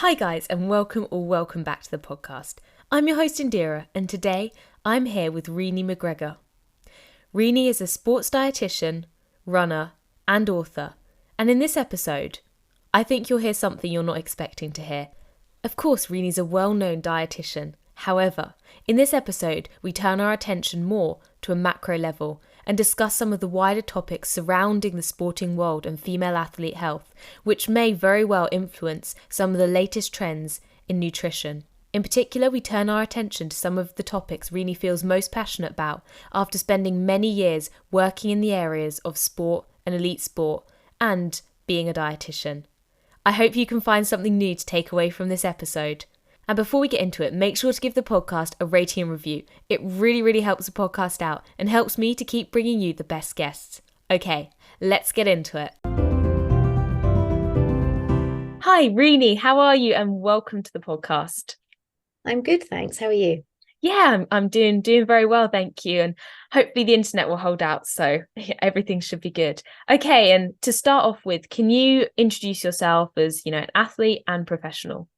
Hi guys, and welcome back to the podcast. I'm your host Indira, and today I'm here with Renne McGregor. Renne is a sports dietitian, runner, and author, and in this episode, I think you'll hear something you're not expecting to hear. Of course, Renne's a well-known dietitian. However, in this episode, we turn our attention more to a macro level and discuss some of the wider topics surrounding the sporting world and female athlete health, which may very well influence some of the latest trends in nutrition. In particular, we turn our attention to some of the topics Renne feels most passionate about after spending many years working in the areas of sport and elite sport and being a dietitian. I hope you can find something new to take away from this episode. And before we get into it, make sure to give the podcast a rating and review. It really helps the podcast out and helps me to keep bringing you the best guests. Okay, let's get into it. Hi, Renne, how are you? And welcome to the podcast. I'm good, thanks. How are you? Yeah, I'm doing very well, thank you. And hopefully the internet will hold out, so everything should be good. Okay, and to start off with, can you introduce yourself as, an athlete and professional?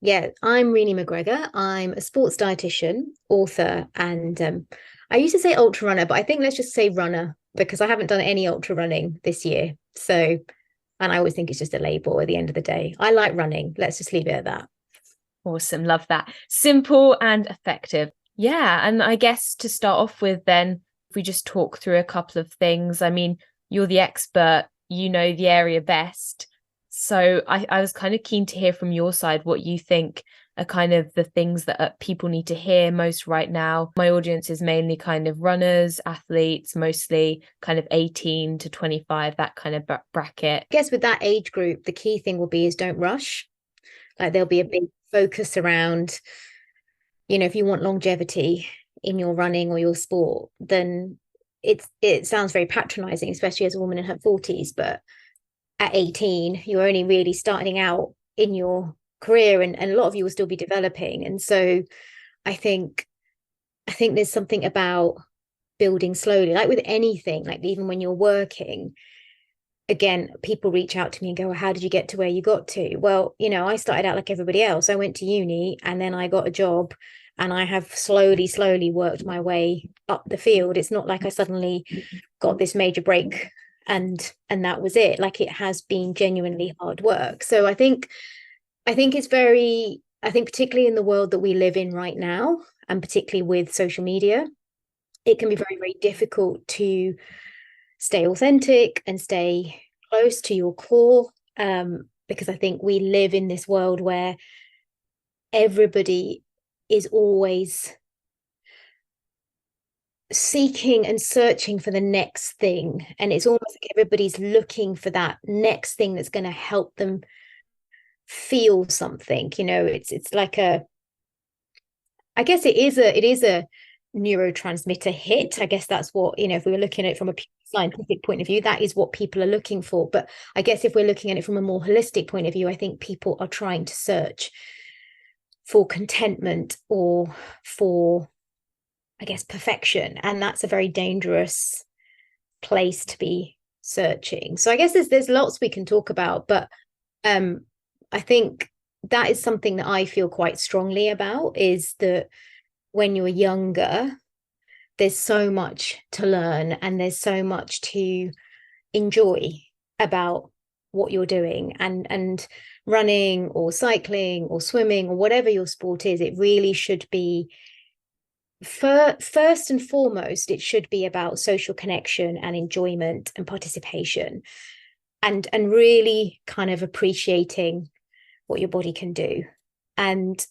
Yeah, I'm Renne McGregor. I'm a sports dietitian, author, and I used to say ultra runner, but I think let's just say runner because I haven't done any ultra running this year. So, and I always think it's just a label at the end of the day. I like running. Let's just leave it at that. Awesome. Love that. Simple and effective. Yeah. And I guess to start off with, then, if we just talk through a couple of things, I mean, you're the expert, you know the area best. So I was kind of keen to hear from your side what you think are kind of the things that people need to hear most right now. My audience is mainly kind of runners, athletes, mostly kind of 18 to 25, that kind of bracket. I guess with that age group, the key thing will be is don't rush. Like there'll be a big focus around, if you want longevity in your running or your sport, then it sounds very patronizing, especially as a woman in her 40s, but at 18, you're only really starting out in your career and a lot of you will still be developing. And so I think there's something about building slowly, like with anything, like even when you're working, again, people reach out to me and go, well, how did you get to where you got to? Well, I started out like everybody else. I went to uni and then I got a job and I have slowly worked my way up the field. It's not like I suddenly got this major break and that was it. Like it has been genuinely hard work. So I think it's particularly in the world that we live in right now, and particularly with social media, it can be very difficult to stay authentic and stay close to your core, because I think we live in this world where everybody is always seeking and searching for the next thing, and it's almost like everybody's looking for that next thing that's going to help them feel something. It's like I guess it is a neurotransmitter hit. I guess that's what, if we were looking at it from a scientific point of view, that is what people are looking for. But I guess if we're looking at it from a more holistic point of view, I think people are trying to search for contentment or for, I guess, perfection. And that's a very dangerous place to be searching. So I guess there's lots we can talk about, but I think that is something that I feel quite strongly about, is that when you're younger, there's so much to learn and there's so much to enjoy about what you're doing, and running or cycling or swimming or whatever your sport is, it really should be first and foremost, it should be about social connection and enjoyment and participation, and really kind of appreciating what your body can do. And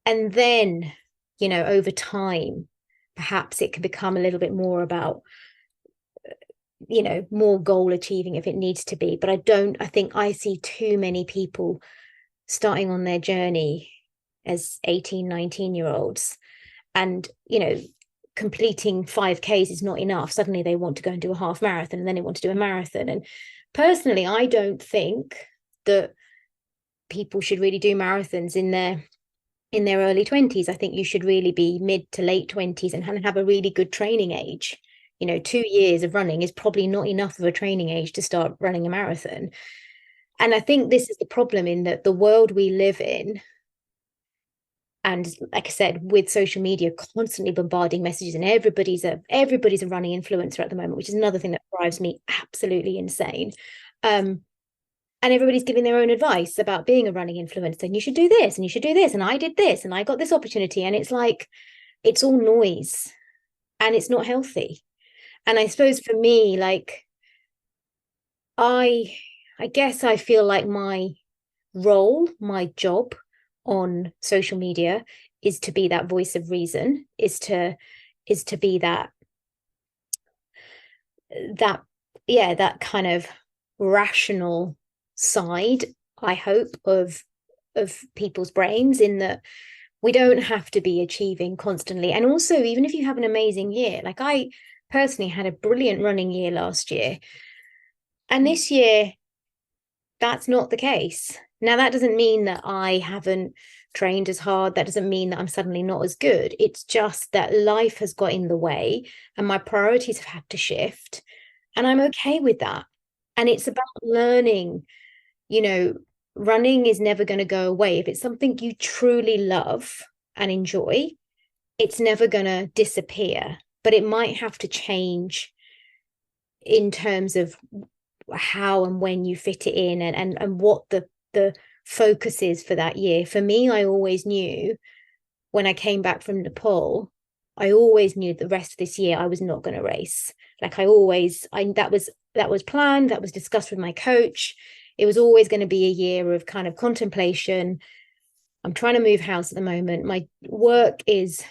then, over time, perhaps it can become a little bit more about, more goal achieving if it needs to be. But I think I see too many people starting on their journey as 18, 19-year-olds, and, completing 5Ks is not enough. Suddenly they want to go and do a half marathon, and then they want to do a marathon. And personally, I don't think that people should really do marathons in their early 20s. I think you should really be mid to late 20s and have a really good training age. 2 years of running is probably not enough of a training age to start running a marathon. And I think this is the problem, in that the world we live in, and like I said, with social media constantly bombarding messages, and everybody's a running influencer at the moment, which is another thing that drives me absolutely insane. And everybody's giving their own advice about being a running influencer, and you should do this and you should do this, and I did this and I got this opportunity, and it's like, it's all noise and it's not healthy. And I suppose for me, like, I guess I feel like my role, my job on social media is to be that voice of reason, is to be that kind of rational side, I hope, of people's brains, in that we don't have to be achieving constantly. And also, even if you have an amazing year, like I personally had a brilliant running year last year, and this year that's not the case. Now, that doesn't mean that I haven't trained as hard. That doesn't mean that I'm suddenly not as good. It's just that life has got in the way and my priorities have had to shift. And I'm okay with that. And it's about learning, you know, running is never going to go away. If it's something you truly love and enjoy, it's never going to disappear, but it might have to change in terms of how and when you fit it in, and what the focus is for that year. For me, I always knew when I came back from Nepal, I always knew the rest of this year I was not going to race. Like that was planned, that was discussed with my coach. It was always going to be a year of kind of contemplation. I'm trying to move house at the moment. My work is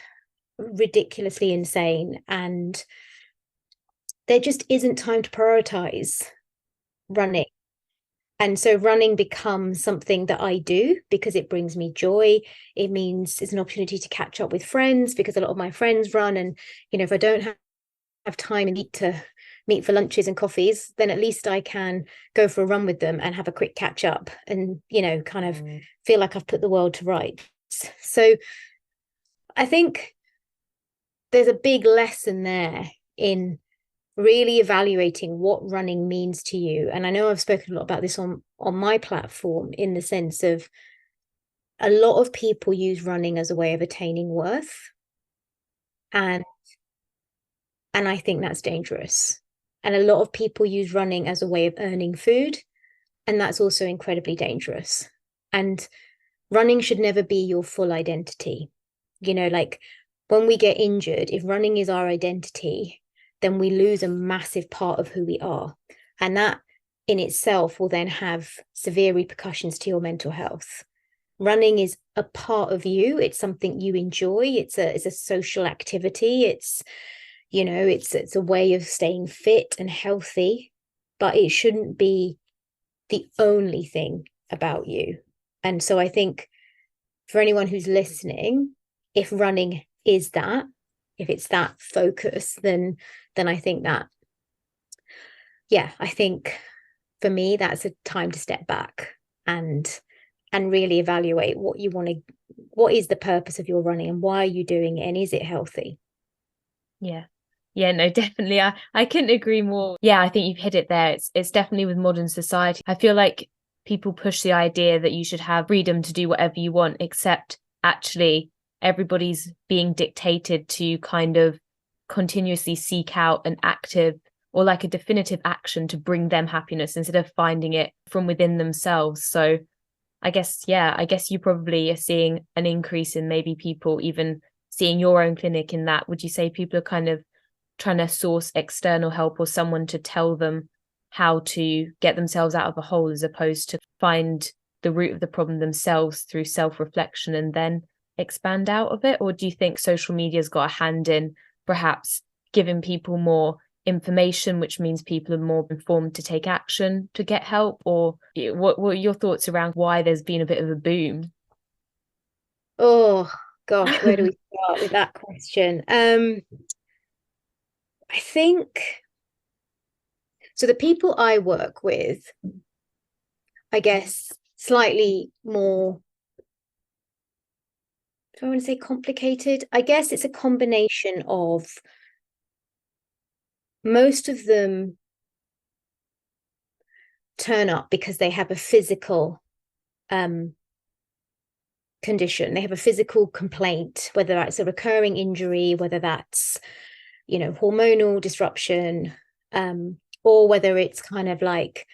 ridiculously insane, and there just isn't time to prioritize running. And so running becomes something that I do because it brings me joy. It means it's an opportunity to catch up with friends, because a lot of my friends run. And, if I don't have time and need to meet for lunches and coffees, then at least I can go for a run with them and have a quick catch up and, kind of feel like I've put the world to rights. So I think there's a big lesson there in really evaluating what running means to you. And I know I've spoken a lot about this on my platform, in the sense of a lot of people use running as a way of attaining worth. And I think that's dangerous. And a lot of people use running as a way of earning food. And that's also incredibly dangerous. And running should never be your full identity. Like when we get injured, if running is our identity, then we lose a massive part of who we are. And that in itself will then have severe repercussions to your mental health. Running is a part of you. It's something you enjoy. It's a social activity. It's a way of staying fit and healthy, but it shouldn't be the only thing about you. And so I think for anyone who's listening, if running is that, if it's that focus, then I think that, I think for me, that's a time to step back and really evaluate what is the purpose of your running, and why are you doing it, and is it healthy? Yeah, no, definitely. I couldn't agree more. Yeah, I think you've hit it there. It's definitely with modern society. I feel like people push the idea that you should have freedom to do whatever you want, except actually everybody's being dictated to kind of continuously seek out an active or like a definitive action to bring them happiness instead of finding it from within themselves. So I guess you probably are seeing an increase in maybe people even seeing your own clinic in that. Would you say people are kind of trying to source external help or someone to tell them how to get themselves out of a hole, as opposed to find the root of the problem themselves through self-reflection and then expand out of it? Or do you think social media's got a hand in perhaps giving people more information, which means people are more informed to take action to get help? Or what are your thoughts around why there's been a bit of a boom? Oh gosh, where do we start with that question? I think so. The people I work with, I guess, slightly more, do I want to say complicated? I guess it's a combination of, most of them turn up because they have a physical condition, they have a physical complaint, whether that's a recurring injury, whether that's, hormonal disruption, or whether it's kind of like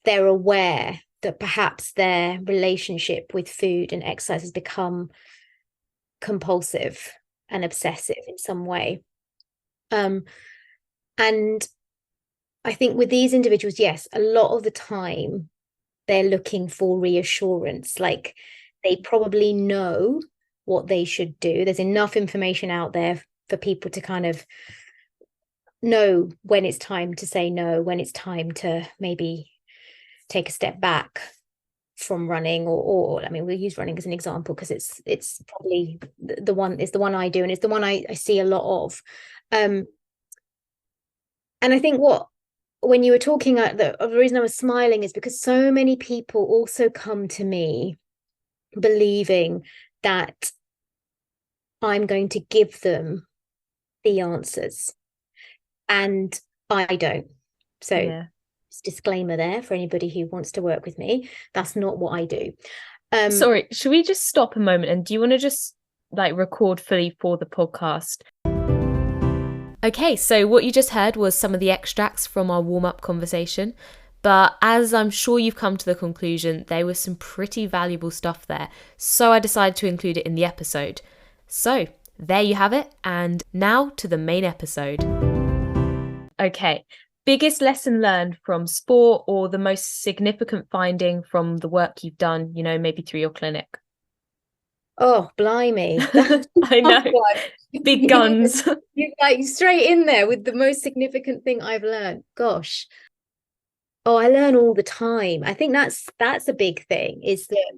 they're aware that perhaps their relationship with food and exercise has become compulsive and obsessive in some way. And I think with these individuals, yes, a lot of the time they're looking for reassurance. Like they probably know what they should do. There's enough information out there for people to kind of know when it's time to say no, when it's time to maybe take a step back from running, or I mean, we'll use running as an example because it's probably the one I do, and it's the one I see a lot of. And I think when you were talking, the reason I was smiling is because so many people also come to me believing that I'm going to give them the answers, and I don't. So Yeah. Disclaimer there for anybody who wants to work with me, that's not what I do. Sorry, should we just stop a moment, and do you want to just record fully for the podcast? Okay, so what you just heard was some of the extracts from our warm-up conversation, but as I'm sure you've come to the conclusion, there was some pretty valuable stuff there, so I decided to include it in the episode. So there you have it, and now to the main episode. Okay, biggest lesson learned from sport, or the most significant finding from the work you've done, maybe through your clinic? Oh, blimey. I know. Big guns. You're like straight in there with the most significant thing I've learned. Gosh. Oh, I learn all the time. I think that's a big thing, is that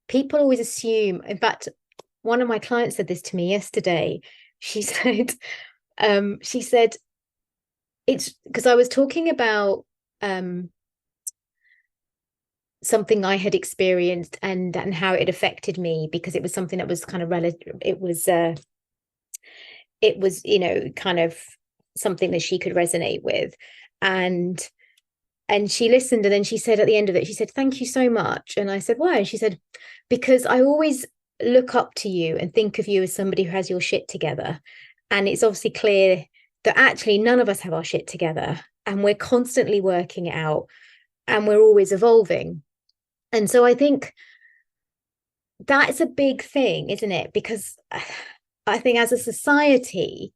people always assume. In fact, one of my clients said this to me yesterday. She said, it's because I was talking about something I had experienced and how it affected me, because it was something that was kind of relative. It was kind of something that she could resonate with, and she listened, and then she said at the end of it, she said, "Thank you so much." And I said, "Why?" And she said, "Because I always look up to you and think of you as somebody who has your shit together, and it's obviously clear that actually none of us have our shit together, and we're constantly working it out, and we're always evolving." And so I think that's a big thing, isn't it? Because I think as a society,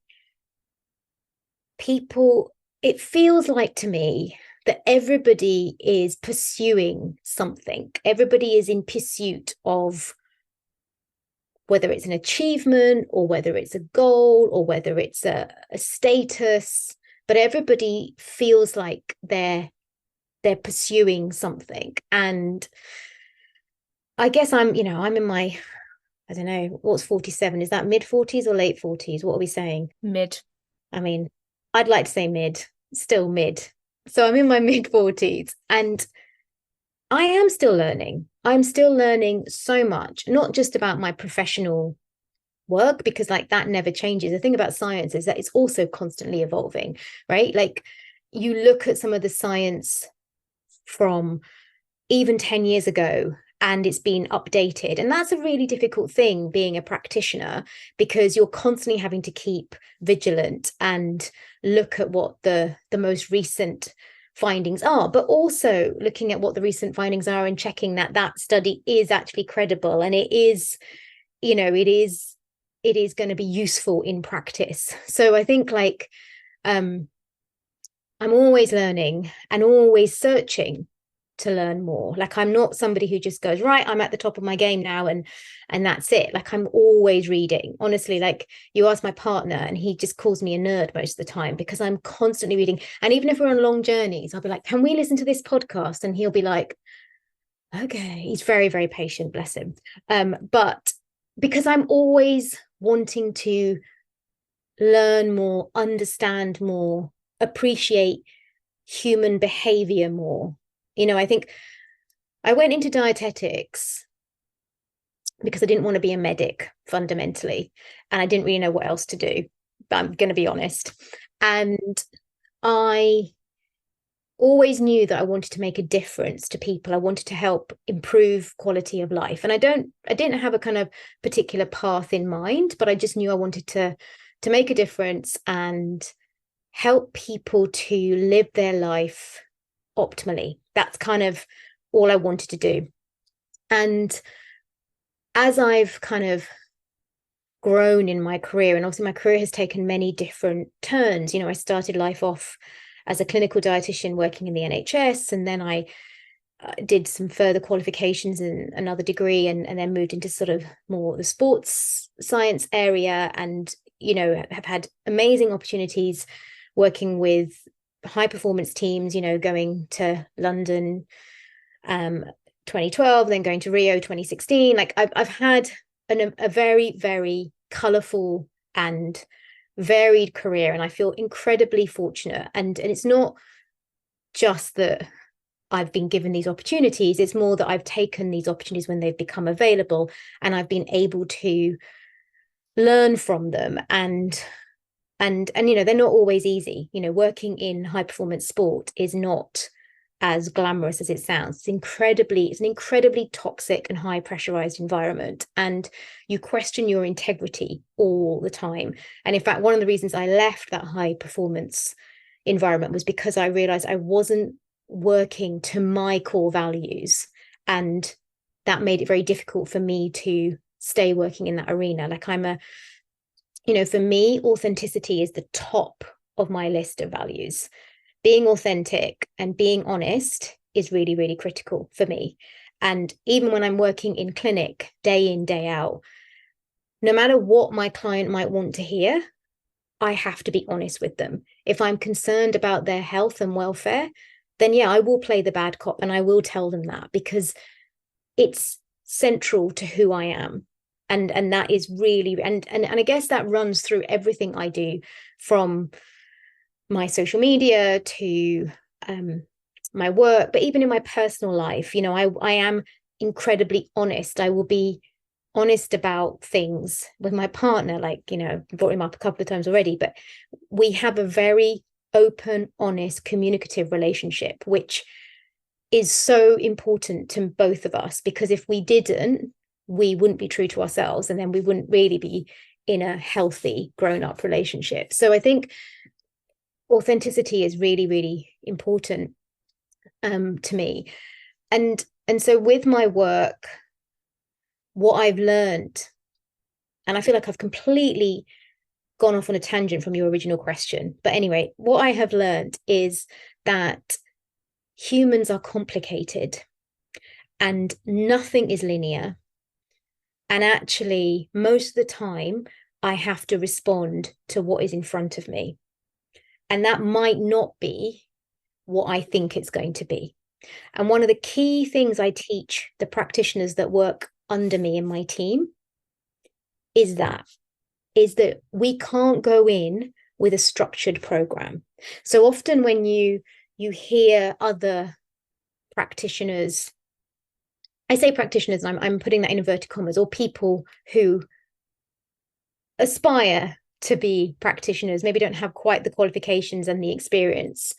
it feels like to me that everybody is pursuing something. Everybody is in pursuit of, whether it's an achievement or whether it's a goal or whether it's a status, but everybody feels like they're pursuing something. And I guess I'm in my, I don't know, what's 47? Is that mid 40s or late 40s? What are we saying? Mid. I mean, I'd like to say mid, still mid. So I'm in my mid 40s, and I am still learning. I'm still learning so much, not just about my professional work, because that never changes. The thing about science is that it's also constantly evolving, right? Like, you look at some of the science from even 10 years ago, and it's been updated. And that's a really difficult thing, being a practitioner, because you're constantly having to keep vigilant and look at what the most recent findings are, but also looking at what the recent findings are and checking that study is actually credible, and it is going to be useful in practice. So I think I'm always learning and always searching to learn more. I'm not somebody who just goes, right, I'm at the top of my game now, and that's it. I'm always reading. Honestly, you ask my partner, and he just calls me a nerd most of the time, because I'm constantly reading. And even if we're on long journeys, I'll be like, can we listen to this podcast? And he'll be like, okay. He's very, very patient, bless him. But because I'm always wanting to learn more, understand more, appreciate human behavior more. I think I went into dietetics because I didn't want to be a medic fundamentally, and I didn't really know what else to do, but I'm going to be honest. And I always knew that I wanted to make a difference to people. I wanted to help improve quality of life. And I didn't have a kind of particular path in mind, but I just knew I wanted to make a difference and help people to live their life optimally. That's kind of all I wanted to do. And as I've kind of grown in my career, and obviously my career has taken many different turns. I started life off as a clinical dietitian working in the NHS, and then I did some further qualifications in another degree, and then moved into sort of more the sports science area, and have had amazing opportunities working with high performance teams, going to London 2012, then going to Rio 2016. Like I've had a very, very colourful and varied career, and I feel incredibly fortunate. And it's not just that I've been given these opportunities, it's more that I've taken these opportunities when they've become available, and I've been able to learn from them. And they're not always easy. Working in high performance sport is not as glamorous as it sounds. It's an incredibly toxic and high pressurized environment, and you question your integrity all the time. And in fact, one of the reasons I left that high performance environment was because I realized I wasn't working to my core values, and that made it very difficult for me to stay working in that arena. Like for me, authenticity is the top of my list of values. Being authentic and being honest is really, really critical for me. And even when I'm working in clinic day in, day out, no matter what my client might want to hear, I have to be honest with them. If I'm concerned about their health and welfare, then I will play the bad cop, and I will tell them that, because it's central to who I am. And that is really, and I guess that runs through everything I do, from my social media to my work, but even in my personal life. I am incredibly honest. I will be honest about things with my partner. Like, I've brought him up a couple of times already, but we have a very open, honest, communicative relationship, which is so important to both of us, because if we didn't, we wouldn't be true to ourselves, and then we wouldn't really be in a healthy grown-up relationship. So I think authenticity is really, really important to me. And so with my work, what I've learned, and I feel like I've completely gone off on a tangent from your original question, but anyway, what I have learned is that humans are complicated and nothing is linear. And actually, most of the time, I have to respond to what is in front of me. And that might not be what I think it's going to be. And one of the key things I teach the practitioners that work under me in my team is that we can't go in with a structured program. So often when you hear other practitioners, I say practitioners, and I'm putting that in inverted commas, or people who aspire to be practitioners, maybe don't have quite the qualifications and the experience,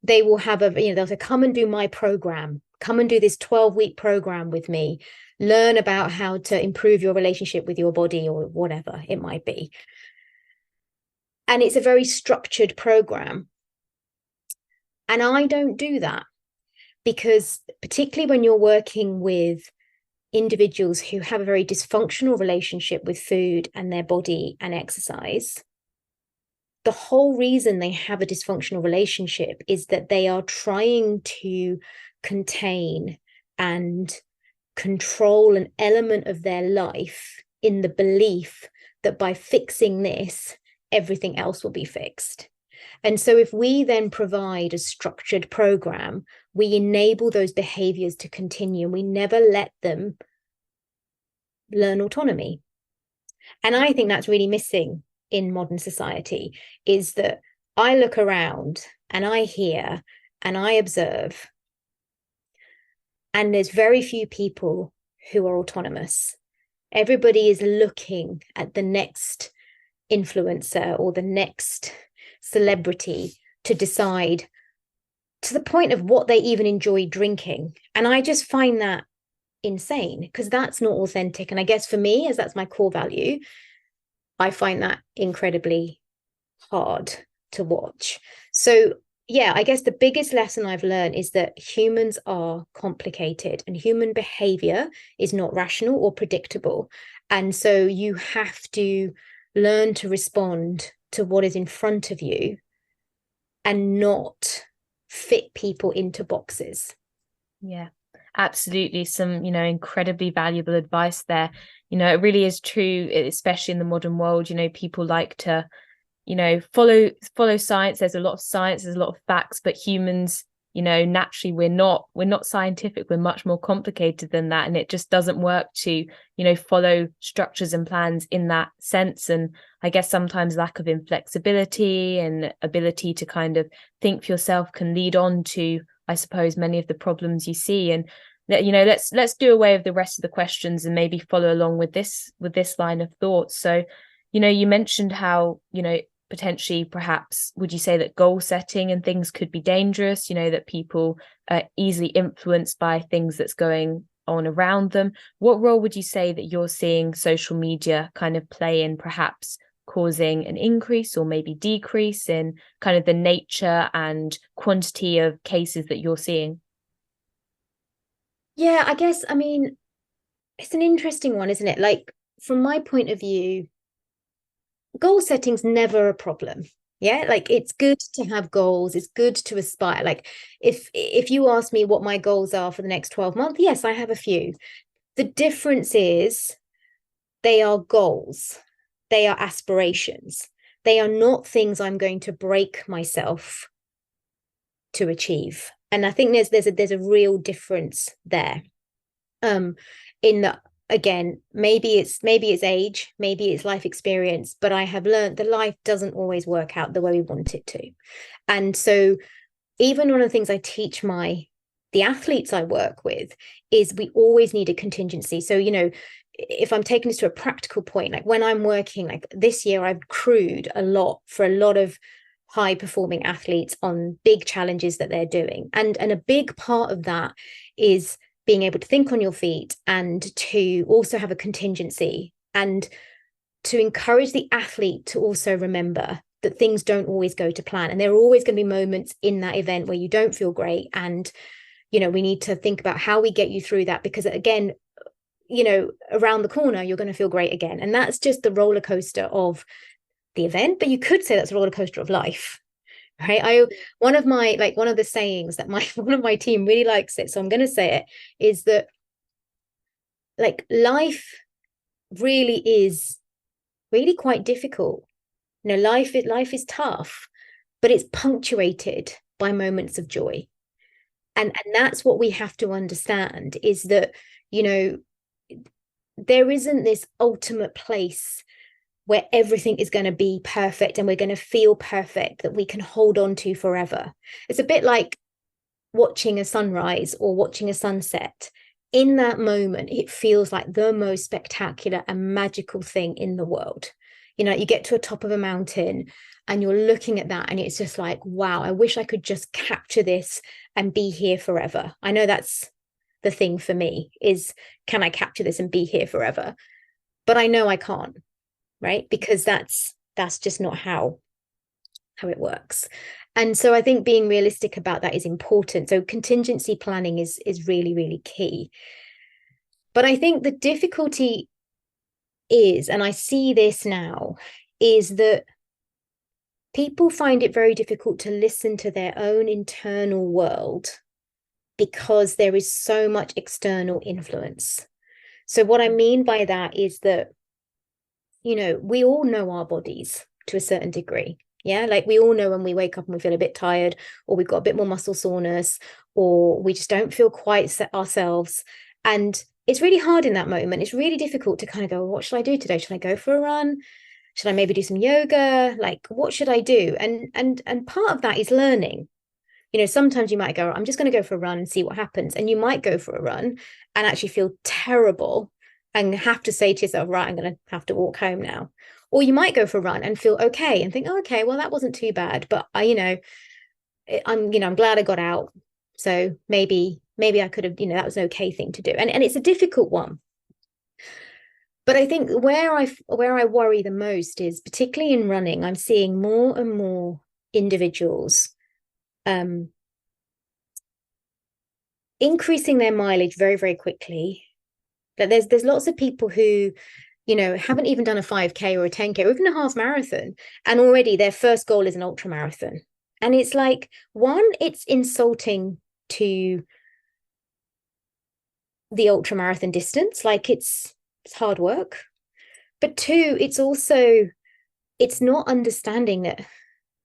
they will have they'll say, come and do my program, come and do this 12-week program with me, learn about how to improve your relationship with your body, or whatever it might be. And it's a very structured program. And I don't do that, because particularly when you're working with individuals who have a very dysfunctional relationship with food and their body and exercise, the whole reason they have a dysfunctional relationship is that they are trying to contain and control an element of their life in the belief that by fixing this, everything else will be fixed. And so if we then provide a structured program, we enable those behaviors to continue, and we never let them learn autonomy. And I think that's really missing in modern society, is that I look around and I hear and I observe, and there's very few people who are autonomous. Everybody is looking at the next influencer or the next celebrity to decide to the point of what they even enjoy drinking. And I just find that insane, because that's not authentic. And I guess for me, as that's my core value, I find that incredibly hard to watch. So yeah, I guess the biggest lesson I've learned is that humans are complicated and human behavior is not rational or predictable. And so you have to learn to respond to what is in front of you and not fit people into boxes. Yeah, absolutely. Some, incredibly valuable advice there. It really is true, especially in the modern world. People like to, follow science. There's a lot of science, there's a lot of facts, but humans, naturally we're not scientific. We're much more complicated than that. And it just doesn't work to, follow structures and plans in that sense. And I guess sometimes lack of inflexibility and ability to kind of think for yourself can lead on to, I suppose, many of the problems you see. And let's do away with the rest of the questions and maybe follow along with this line of thought. So, you mentioned how, potentially, perhaps, would you say that goal setting and things could be dangerous, that people are easily influenced by things that's going on around them? What role would you say that you're seeing social media kind of play in perhaps causing an increase or maybe decrease in kind of the nature and quantity of cases that you're seeing? Yeah, I guess, I mean, it's an interesting one, isn't it? Like, from my point of view, goal setting's never a problem. Yeah, like it's good to have goals, it's good to aspire. Like if you ask me what my goals are for the next 12 months, yes, I have a few. The difference is they are goals, they are aspirations, they are not things I'm going to break myself to achieve. And I think there's a real difference there. In that, again, maybe it's age, maybe it's life experience, but I have learned that life doesn't always work out the way we want it to. And so even one of the things I teach the athletes I work with is we always need a contingency. So, if I'm taking this to a practical point, like when I'm working, like this year, I've crewed a lot for a lot of high performing athletes on big challenges that they're doing. And a big part of that is being able to think on your feet and to also have a contingency and to encourage the athlete to also remember that things don't always go to plan. And there are always going to be moments in that event where you don't feel great. And, we need to think about how we get you through that, because again, around the corner, you're going to feel great again. And that's just the roller coaster of the event. But you could say that's a roller coaster of life. Right. One of the sayings that one of my team really likes it, so I'm going to say it, is that like life really is really quite difficult. Life is tough, but it's punctuated by moments of joy. And that's what we have to understand, is that, there isn't this ultimate place where everything is going to be perfect and we're going to feel perfect that we can hold on to forever. It's a bit like watching a sunrise or watching a sunset. In that moment, it feels like the most spectacular and magical thing in the world. You get to a top of a mountain and you're looking at that and it's just like, wow, I wish I could just capture this and be here forever. I know that's the thing for me, is can I capture this and be here forever? But I know I can't. Right? Because that's just not how it works. And so I think being realistic about that is important. So contingency planning is really, really key. But I think the difficulty is, and I see this now, is that people find it very difficult to listen to their own internal world because there is so much external influence. So what I mean by that is that we all know our bodies to a certain degree. Yeah, like we all know when we wake up and we feel a bit tired, or we've got a bit more muscle soreness, or we just don't feel quite set ourselves. And it's really hard in that moment. It's really difficult to kind of go, what should I do today? Should I go for a run? Should I maybe do some yoga? Like, what should I do? And part of that is learning. Sometimes you might go, I'm just going to go for a run and see what happens. And you might go for a run and actually feel terrible and have to say to yourself, right, I'm going to have to walk home now. Or you might go for a run and feel okay and think, oh, okay, well, that wasn't too bad. But I'm glad I got out. So maybe I could have, that was an okay thing to do. And it's a difficult one. But I think where I worry the most is particularly in running, I'm seeing more and more individuals increasing their mileage very, very quickly. That there's lots of people who, haven't even done a 5K or a 10K or even a half marathon, and already their first goal is an ultra marathon. And it's like, one, it's insulting to the ultra marathon distance, like it's hard work. But two, it's not understanding that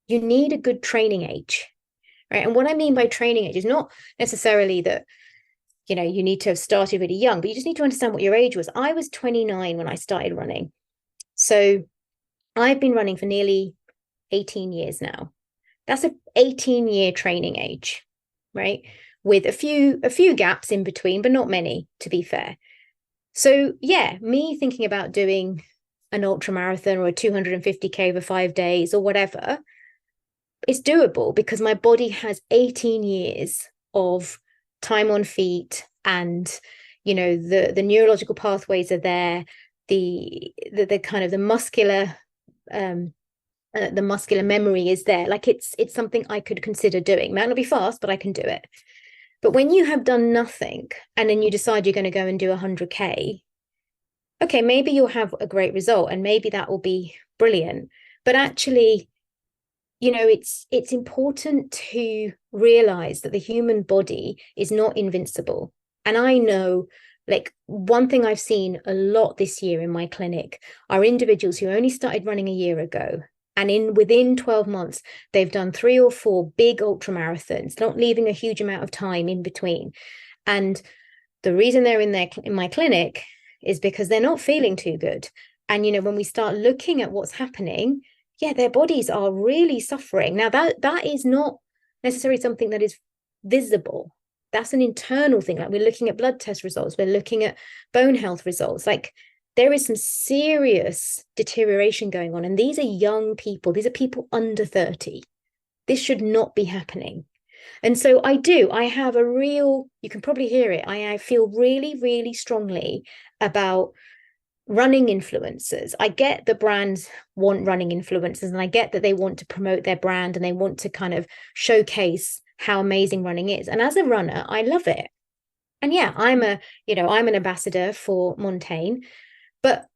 you need a good training age, right? And what I mean by training age is not necessarily that, you need to have started really young, but you just need to understand what your age was. I was 29 when I started running. So I've been running for nearly 18 years now. That's an 18-year training age, right? With a few gaps in between, but not many, to be fair. So yeah, me thinking about doing an ultra marathon or a 250K over 5 days or whatever, it's doable because my body has 18 years of time on feet, and the neurological pathways are there, the kind of the muscular memory is there. Like it's something I could consider doing. Might not be fast, but I can do it. But when you have done nothing and then you decide you're going to go and do 100K, okay, maybe you'll have a great result and maybe that will be brilliant. But actually, it's important to realize that the human body is not invincible. And I know, like, one thing I've seen a lot this year in my clinic are individuals who only started running a year ago. And within 12 months, they've done 3 or 4 big ultra marathons, not leaving a huge amount of time in between. And the reason they're in my clinic is because they're not feeling too good. And, when we start looking at what's happening, yeah, their bodies are really suffering. Now, that is not necessarily something that is visible. That's an internal thing. Like, we're looking at blood test results, we're looking at bone health results. Like, there is some serious deterioration going on. And these are young people. These are people under 30. This should not be happening. And so I have you can probably hear it. I feel really, really strongly about running influencers. I get that brands want running influencers, and I get that they want to promote their brand and they want to kind of showcase how amazing running is. And as a runner, I love it. And yeah, I'm an ambassador for Montaigne, but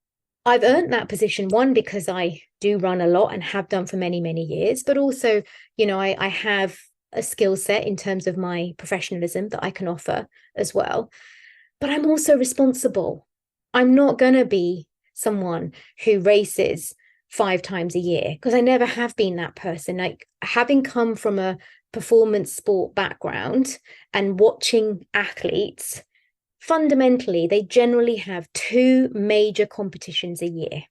I've earned that position, one, because I do run a lot and have done for many, many years, but also, I have a skill set in terms of my professionalism that I can offer as well. But I'm also responsible. I'm not going to be someone who races 5 times a year, because I never have been that person. Like, having come from a performance sport background and watching athletes, fundamentally, they generally have 2 major competitions a year.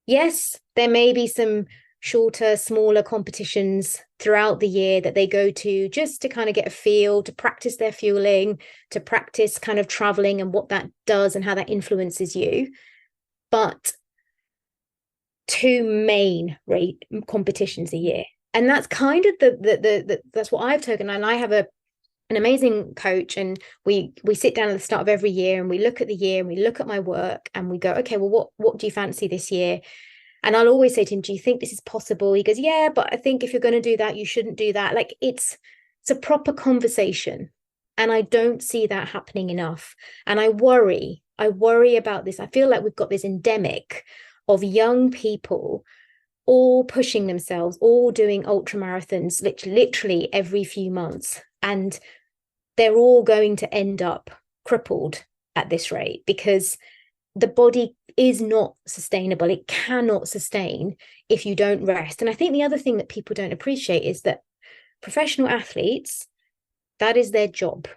Yes, there may be some shorter, smaller competitions throughout the year that they go to just to kind of get a feel, to practice their fueling, to practice kind of traveling and what that does and how that influences you. But 2 main competitions a year. And that's kind of that's what I've taken. And I have an amazing coach, and we sit down at the start of every year and we look at the year and we look at my work and we go, okay, well, what do you fancy this year? And I'll always say to him, do you think this is possible? He goes, yeah, but I think if you're going to do that, you shouldn't do that. Like, it's a proper conversation. And I don't see that happening enough. And I worry about this. I feel like we've got this endemic of young people all pushing themselves, all doing ultra marathons, literally every few months. And they're all going to end up crippled at this rate, because the body is not sustainable. It cannot sustain if you don't rest. And I think the other thing that people don't appreciate is that professional athletes, that is their job.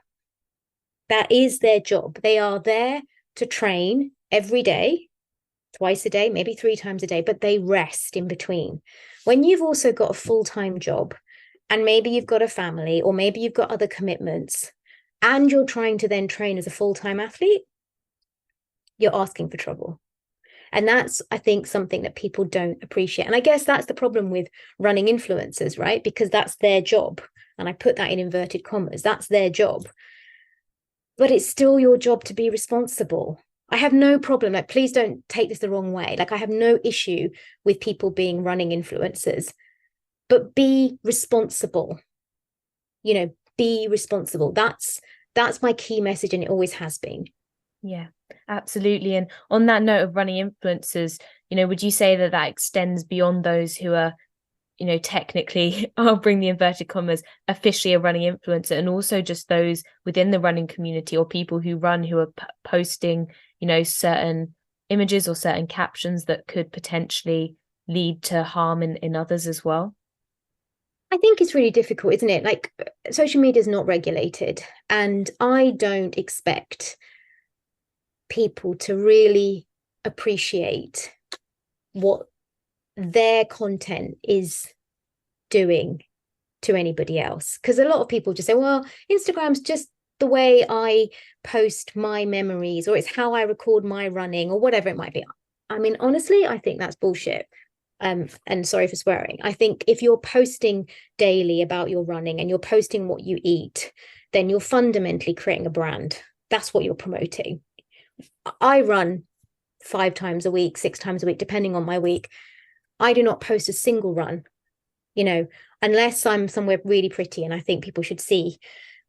That is their job. They are there to train every day, twice a day, maybe 3 times a day, but they rest in between. When you've also got a full-time job, and maybe you've got a family, or maybe you've got other commitments, and you're trying to then train as a full-time athlete, you're asking for trouble. And that's, I think, something that people don't appreciate. And I guess that's the problem with running influencers, right? Because that's their job. And I put that in inverted commas. That's their job. But it's still your job to be responsible. I have no problem. Like, please don't take this the wrong way. Like, I have no issue with people being running influencers, but be responsible. You know, be responsible. That's my key message, and it always has been. Yeah, absolutely. And on that note of running influencers, you know, would you say that that extends beyond those who are, you know, technically, I'll bring the inverted commas, officially a running influencer, and also just those within the running community or people who run who are posting, you know, certain images or certain captions that could potentially lead to harm in others as well? I think it's really difficult, isn't it? Like, social media is not regulated, and I don't expect people to really appreciate what their content is doing to anybody else. Because a lot of people just say, well, Instagram's just the way I post my memories, or it's how I record my running, or whatever it might be. I mean, honestly, I think that's bullshit. And sorry for swearing. I think if you're posting daily about your running and you're posting what you eat, then you're fundamentally creating a brand. That's what you're promoting. I run 5 times a week, 6 times a week, depending on my week. I do not post a single run, you know, unless I'm somewhere really pretty and I think people should see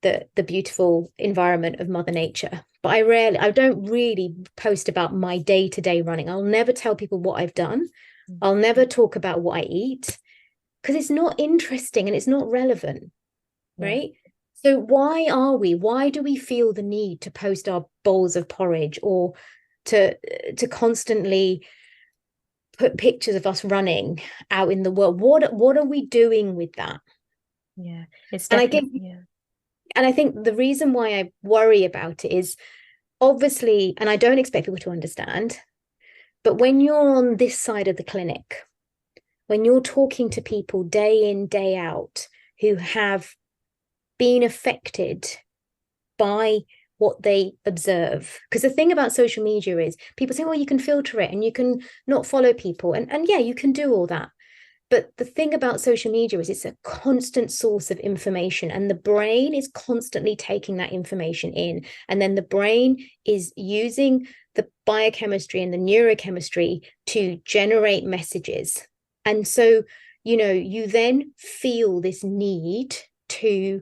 the beautiful environment of Mother Nature. But I don't really post about my day-to-day running. I'll never tell people what I've done. I'll never talk about what I eat, because it's not interesting and it's not relevant, right? So why do we feel the need to post our bowls of porridge, or to constantly put pictures of us running out in the world? What are we doing with that? Yeah, it's definitely, and I think the reason why I worry about it is, obviously, and I don't expect people to understand, but when you're on this side of the clinic, when you're talking to people day in, day out, who have been affected by what they observe. Because the thing about social media is, people say, well, you can filter it and you can not follow people. And yeah, you can do all that. But the thing about social media is it's a constant source of information, and the brain is constantly taking that information in. And then the brain is using the biochemistry and the neurochemistry to generate messages. And so, you know, you then feel this need to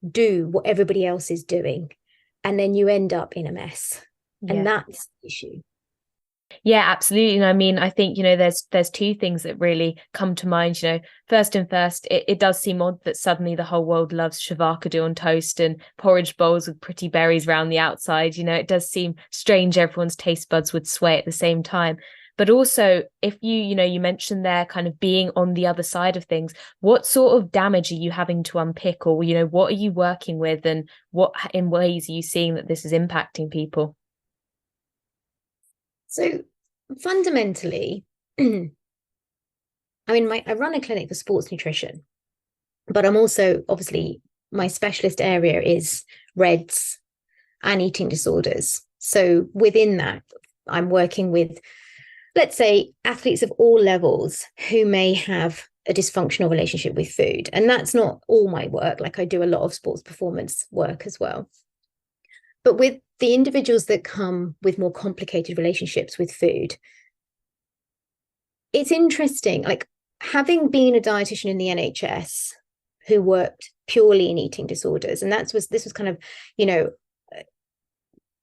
do what everybody else is doing. And then you end up in a mess. And that's the issue. Yeah, absolutely. And I mean, I think, you know, there's 2 things that really come to mind. You know, first, it does seem odd that suddenly the whole world loves shavakadu on toast and porridge bowls with pretty berries around the outside. You know, it does seem strange everyone's taste buds would sway at the same time. But also, if you know, you mentioned there kind of being on the other side of things, what sort of damage are you having to unpick? Or, you know, what are you working with, and what in ways are you seeing that this is impacting people? So fundamentally, I mean, I run a clinic for sports nutrition, but I'm also, obviously, my specialist area is REDS and eating disorders. So within that, I'm working with, let's say, athletes of all levels who may have a dysfunctional relationship with food. And that's not all my work. Like, I do a lot of sports performance work as well. But with the individuals that come with more complicated relationships with food, it's interesting, like, having been a dietitian in the NHS who worked purely in eating disorders, and this was kind of, you know,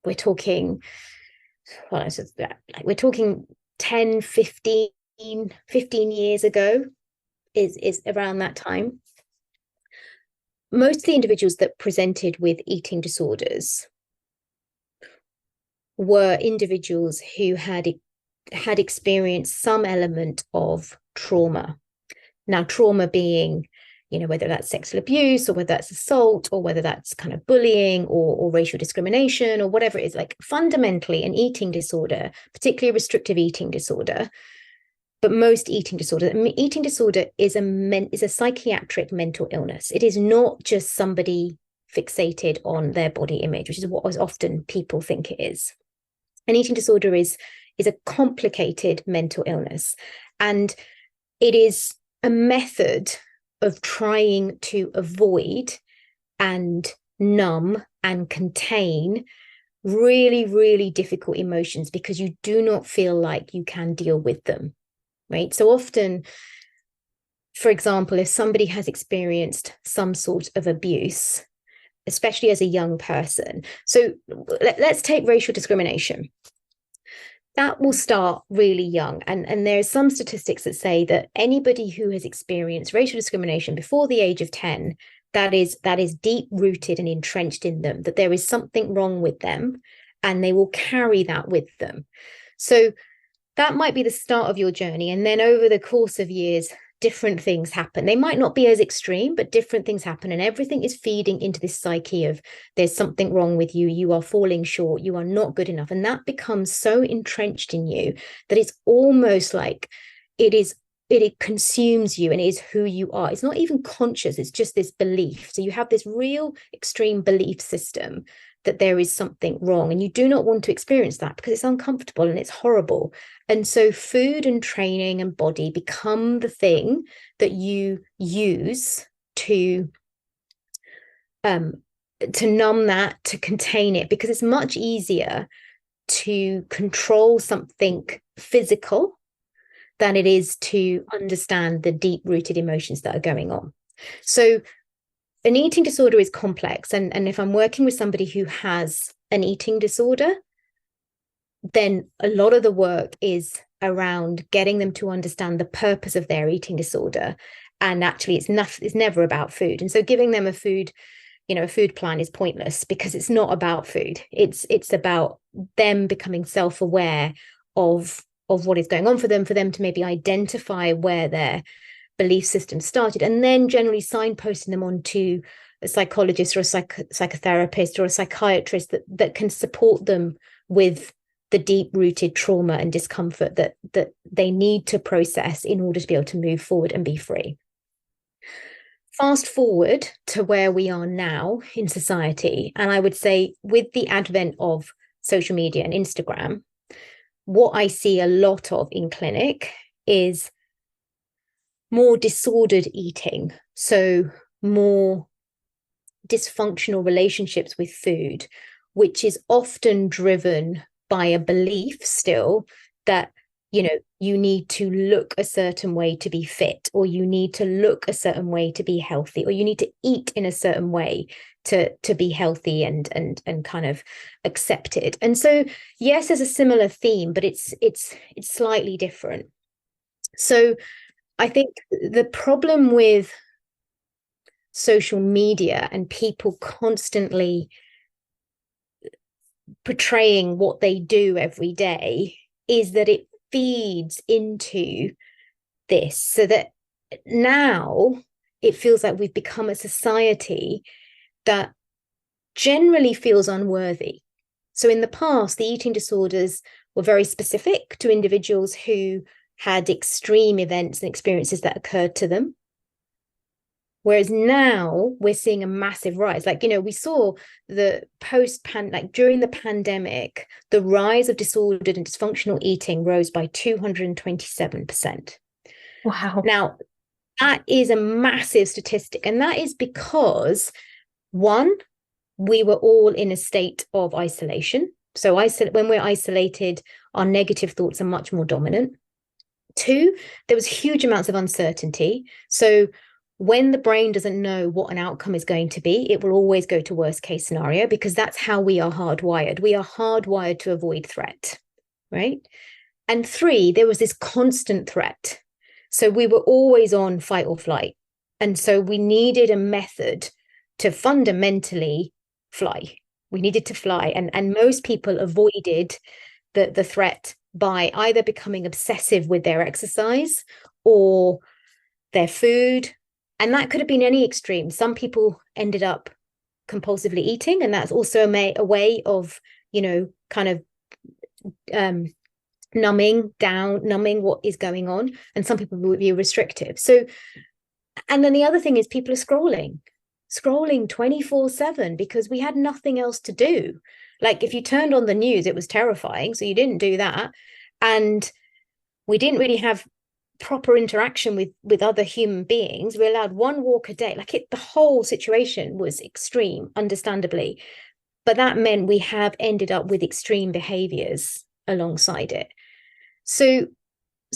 we're talking, well, we're talking 10, 15 years ago, is around that time. Most of the individuals that presented with eating disorders were individuals who had experienced some element of trauma. Now, trauma being, you know, whether that's sexual abuse, or whether that's assault, or whether that's kind of bullying, or racial discrimination, or whatever it is. Like, fundamentally, an eating disorder, particularly a restrictive eating disorder, but most eating disorder is a psychiatric mental illness. It is not just somebody fixated on their body image, which is what often people think it is. An eating disorder is is a complicated mental illness. And it is a method of trying to avoid and numb and contain really, really difficult emotions because you do not feel like you can deal with them, right? So often, for example, if somebody has experienced some sort of abuse, especially as a young person, so let's take racial discrimination. That will start really young. And there's some statistics that say that anybody who has experienced racial discrimination before the age of 10, that is deep rooted and entrenched in them, that there is something wrong with them, and they will carry that with them. So that might be the start of your journey. And then over the course of years, different things happen. They might not be as extreme, but different things happen. And everything is feeding into this psyche of there's something wrong with you. You are falling short. You are not good enough. And that becomes so entrenched in you that it's almost like it consumes you and it is who you are. It's not even conscious. It's just this belief. So you have this real extreme belief system that there is something wrong, and you do not want to experience that because it's uncomfortable and it's horrible. And so food and training and body become the thing that you use to numb that, to contain it, because it's much easier to control something physical than it is to understand the deep-rooted emotions that are going on. So an eating disorder is complex. And if I'm working with somebody who has an eating disorder, then a lot of the work is around getting them to understand the purpose of their eating disorder. And actually, it's never about food. And so giving them a food plan is pointless because it's not about food. It's about them becoming self-aware of what is going on for them to maybe identify where their belief system started, and then generally signposting them onto a psychologist or a psychotherapist or a psychiatrist that can support them with the deep-rooted trauma and discomfort that they need to process in order to be able to move forward and be free. Fast forward to where we are now in society, and I would say with the advent of social media and Instagram, what I see a lot of in clinic is more disordered eating, so more dysfunctional relationships with food, which is often driven by a belief still that, you need to look a certain way to be fit, or you need to look a certain way to be healthy, or you need to eat in a certain way to be healthy and kind of accepted. And so, yes, there's a similar theme, but it's slightly different. So I think the problem with social media and people constantly portraying what they do every day is that it feeds into this, so that now it feels like we've become a society that generally feels unworthy. So in the past, the eating disorders were very specific to individuals who had extreme events and experiences that occurred to them. Whereas now we're seeing a massive rise. We saw the during the pandemic, the rise of disordered and dysfunctional eating rose by 227%. Wow. Now, that is a massive statistic. And that is because, one, we were all in a state of isolation. So when we're isolated, our negative thoughts are much more dominant. Two, there was huge amounts of uncertainty. So when the brain doesn't know what an outcome is going to be, it will always go to worst case scenario, because that's how we are hardwired. We are hardwired to avoid threat, right? And three, there was this constant threat. So we were always on fight or flight. And so we needed a method to fundamentally fly. We needed to fly. And most people avoided the threat by either becoming obsessive with their exercise or their food. And that could have been any extreme. Some people ended up compulsively eating, and that's also a way of, kind of numbing what is going on. And some people would be restrictive. So, and then the other thing is people are scrolling 24/7 because we had nothing else to do. Like if you turned on the news, it was terrifying. So you didn't do that. And we didn't really have proper interaction with other human beings. We allowed one walk a day. The whole situation was extreme, understandably. But that meant we have ended up with extreme behaviors alongside it. So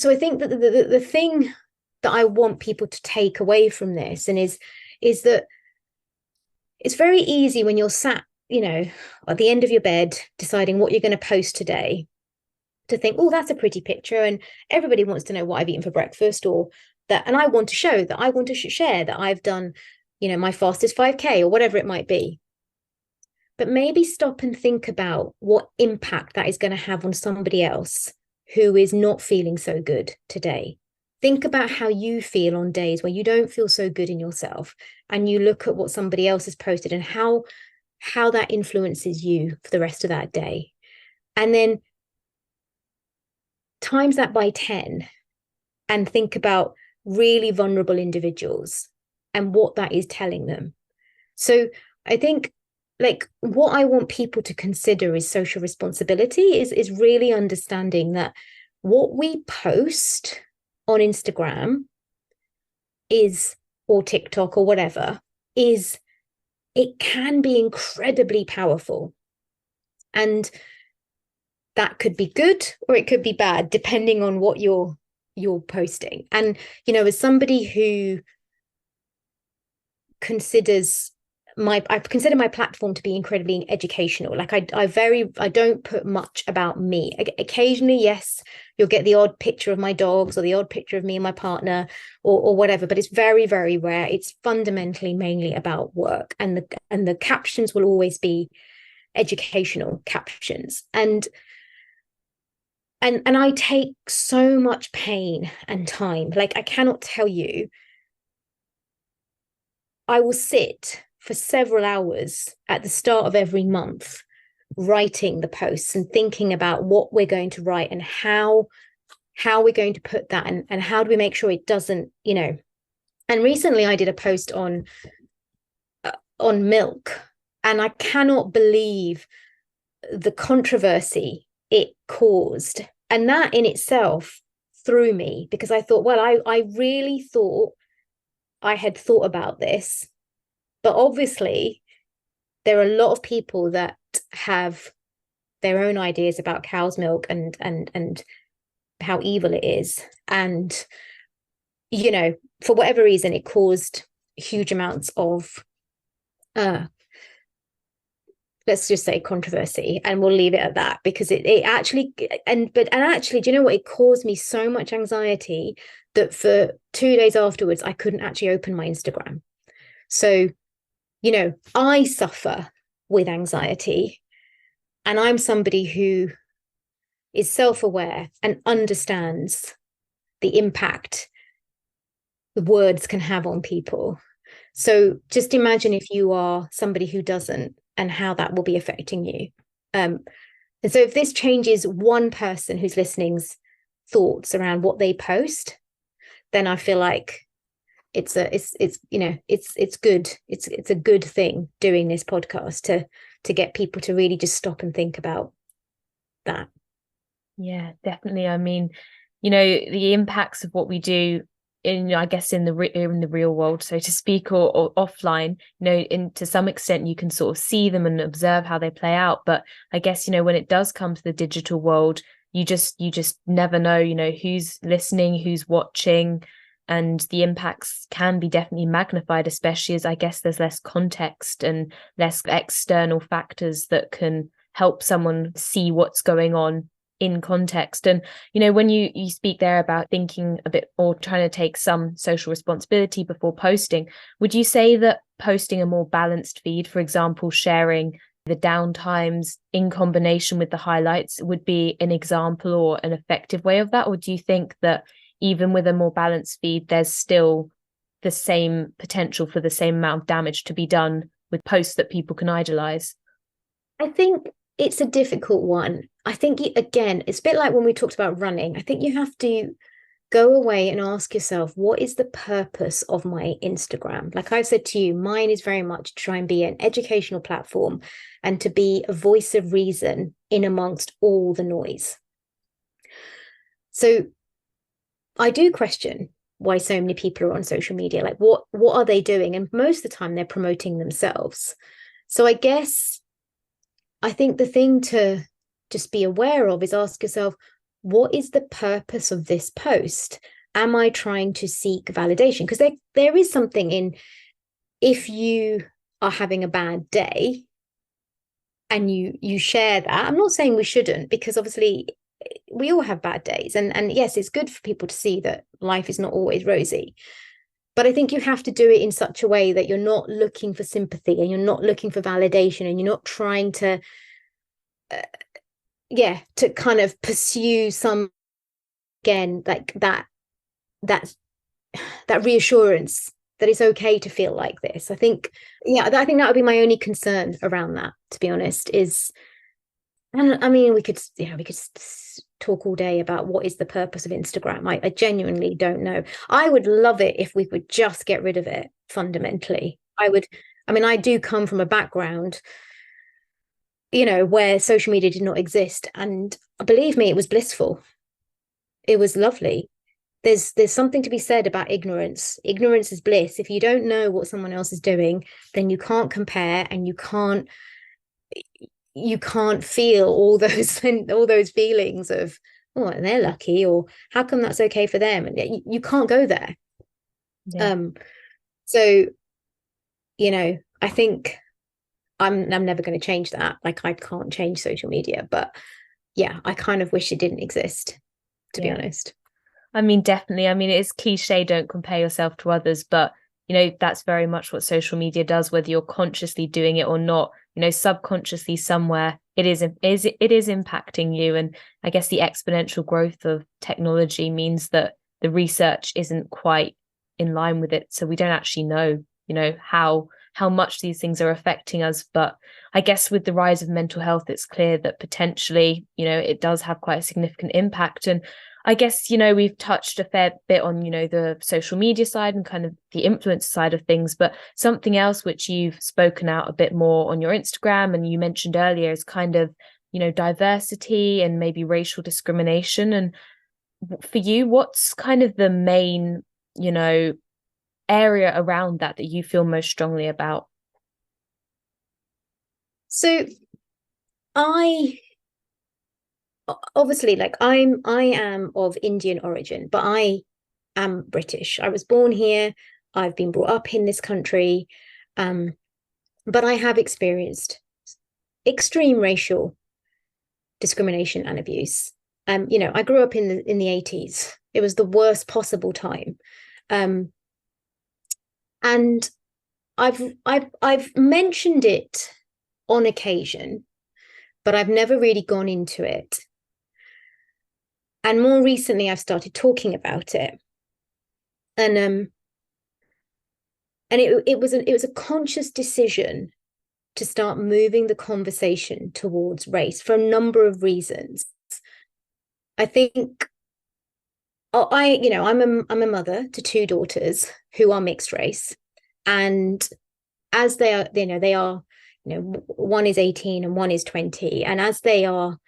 I think that the thing that I want people to take away from this is that it's very easy when you're sat, at the end of your bed, deciding what you're going to post today, to think, oh, that's a pretty picture, and everybody wants to know what I've eaten for breakfast, or that, and I want to show that, I want to share that I've done, my fastest 5K or whatever it might be. But maybe stop and think about what impact that is going to have on somebody else who is not feeling so good today. Think about how you feel on days where you don't feel so good in yourself, and you look at what somebody else has posted and how that influences you for the rest of that day. And then times that by 10 and think about really vulnerable individuals and what that is telling them. So I think, what I want people to consider is social responsibility, is really understanding that what we post on Instagram or TikTok or whatever, it can be incredibly powerful. And that could be good or it could be bad, depending on what you're posting. And, as somebody who I consider my platform to be incredibly educational. I don't put much about me. Occasionally, yes, you'll get the odd picture of my dogs or the odd picture of me and my partner or whatever, but it's very, very rare. It's fundamentally mainly about work, and the captions will always be educational captions. And I take so much pain and time. I cannot tell you. I will sit for several hours at the start of every month writing the posts and thinking about what we're going to write and how we're going to put that, and how do we make sure it doesn't, And recently I did a post on milk, and I cannot believe the controversy it caused. And that in itself threw me, because I thought, well, I really thought I had thought about this. But obviously, there are a lot of people that have their own ideas about cow's milk and how evil it is. And, for whatever reason, it caused huge amounts of, let's just say, controversy, and we'll leave it at that, because it actually, actually, do you know what? It caused me so much anxiety that for 2 days afterwards, I couldn't actually open my Instagram. So, I suffer with anxiety, and I'm somebody who is self-aware and understands the impact the words can have on people. So just imagine if you are somebody who doesn't, and how that will be affecting you. And so if this changes one person who's listening's thoughts around what they post, then I feel like it's good. It's a good thing doing this podcast to get people to really just stop and think about that. Yeah, definitely. I mean, the impacts of what we do in the real world, so to speak, or offline, to some extent you can sort of see them and observe how they play out. But I guess, when it does come to the digital world, you just never know, who's listening, who's watching. And the impacts can be definitely magnified, especially as I guess there's less context and less external factors that can help someone see what's going on in context. And, when you speak there about thinking a bit or trying to take some social responsibility before posting, would you say that posting a more balanced feed, for example, sharing the downtimes in combination with the highlights, would be an example or an effective way of that? Or do you think that even with a more balanced feed, there's still the same potential for the same amount of damage to be done with posts that people can idolize? I think it's a difficult one. I think, again, it's a bit like when we talked about running. I think you have to go away and ask yourself, what is the purpose of my Instagram? Like I've said to you, mine is very much to try and be an educational platform and to be a voice of reason in amongst all the noise. So I do question why so many people are on social media. Like, what are they doing? And most of the time they're promoting themselves. So I guess I think the thing to just be aware of is ask yourself, what is the purpose of this post? Am I trying to seek validation? Because there is something in, if you are having a bad day and you share that. I'm not saying we shouldn't, because obviously we all have bad days, and yes, it's good for people to see that life is not always rosy. But I think you have to do it in such a way that you're not looking for sympathy, and you're not looking for validation, and you're not trying to to kind of pursue some, again, like that reassurance that it's okay to feel like this. I think that would be my only concern around that, to be honest. Is, and I mean, we could talk all day about what is the purpose of Instagram. I genuinely don't know. I would love it if we could just get rid of it fundamentally. I mean, I do come from a background, where social media did not exist. And believe me, it was blissful. It was lovely. There's something to be said about ignorance. Ignorance is bliss. If you don't know what someone else is doing, then you can't compare, and you can't feel all those feelings of, oh, they're lucky, or how come that's okay for them, and you can't go there. So I think I'm never going to change that. Like, I can't change social media, but yeah, I kind of wish it didn't exist, to be honest. I mean, definitely. I mean, it's cliche, don't compare yourself to others, but that's very much what social media does, whether you're consciously doing it or not. Subconsciously somewhere it is impacting you. And I guess the exponential growth of technology means that the research isn't quite in line with it. So we don't actually know, how much these things are affecting us. But I guess with the rise of mental health, it's clear that potentially, it does have quite a significant impact. And I guess, we've touched a fair bit on, the social media side and kind of the influence side of things, but something else which you've spoken out a bit more on your Instagram and you mentioned earlier is kind of, diversity and maybe racial discrimination. And for you, what's kind of the main, area around that you feel most strongly about? So I obviously, like, I am of Indian origin, but I am British. I was born here. I've been brought up in this country. But I have experienced extreme racial discrimination and abuse. I grew up in the 80s. It was the worst possible time. And I've mentioned it on occasion, but I've never really gone into it. And more recently, I've started talking about it. And it was a conscious decision to start moving the conversation towards race for a number of reasons. I think I'm a mother to two daughters who are mixed race, and as they are, one is 18 and one is 20, and as they are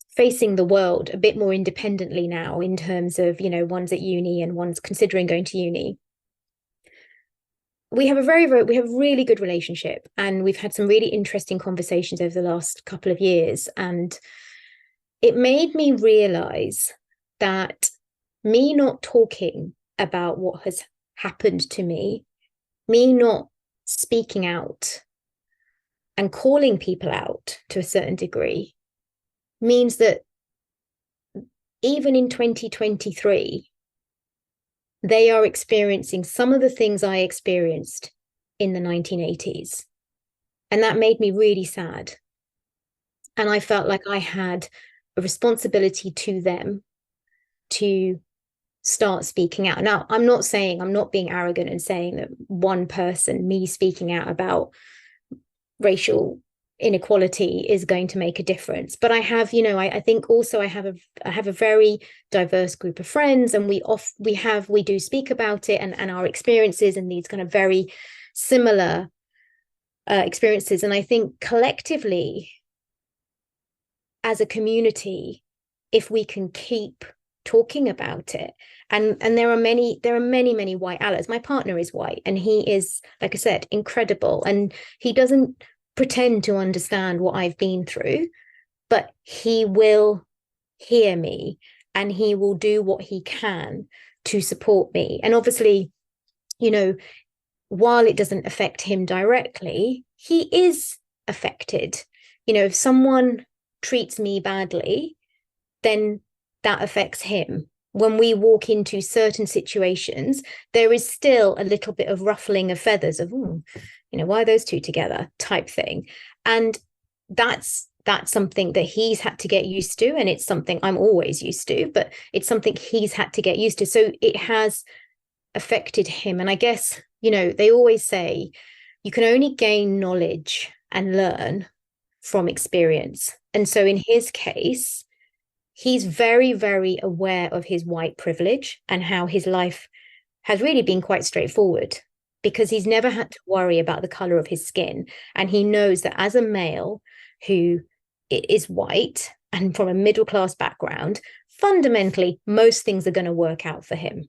facing the world a bit more independently now, in terms of, one's at uni and one's considering going to uni, we have a really good relationship, and we've had some really interesting conversations over the last couple of years. And it made me realize that me not talking about what has happened to me not speaking out and calling people out to a certain degree, means that even in 2023, they are experiencing some of the things I experienced in the 1980s. And that made me really sad. And I felt like I had a responsibility to them to start speaking out. Now, I'm not being arrogant and saying that one person, me speaking out about racial inequality, is going to make a difference. But I have, I think also I have a very diverse group of friends, and we do speak about it and our experiences, and these kind of very similar experiences. And I think collectively, as a community, if we can keep talking about it. And there are many white allies. My partner is white, and he is, like I said, incredible, and he doesn't pretend to understand what I've been through, but he will hear me, and he will do what he can to support me. And obviously, you know, while it doesn't affect him directly, he is affected. You know, if someone treats me badly, then that affects him. When we walk into certain situations, there is still a little bit of ruffling of feathers of, why are those two together type thing. And that's something that he's had to get used to. And it's something I'm always used to, but it's something he's had to get used to. So it has affected him. And I guess, they always say you can only gain knowledge and learn from experience. And so in his case, he's very, very aware of his white privilege and how his life has really been quite straightforward, because he's never had to worry about the color of his skin. And he knows that as a male who is white and from a middle class background, fundamentally, most things are going to work out for him.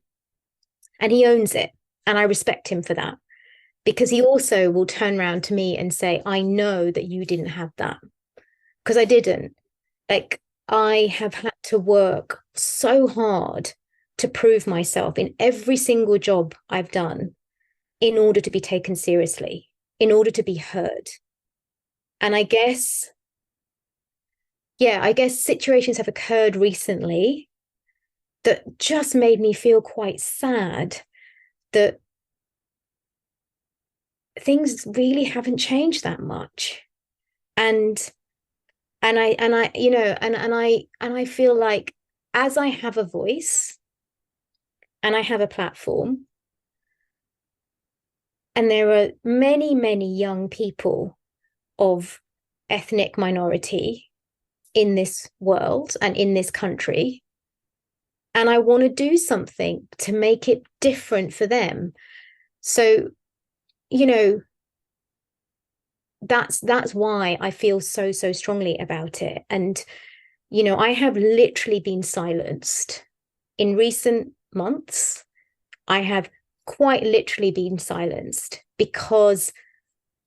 And he owns it. And I respect him for that, because he also will turn around to me and say, I know that you didn't have that, because I didn't. Like, I have had to work so hard to prove myself in every single job I've done in order to be taken seriously, in order to be heard. And I guess situations have occurred recently that just made me feel quite sad that things really haven't changed that much. And I feel like, as I have a voice and I have a platform, and there are many young people of ethnic minority in this world and in this country, and I want to do something to make it different for them. So, that's why I feel so strongly about it. And, I have literally been silenced in recent months. I have quite literally been silenced because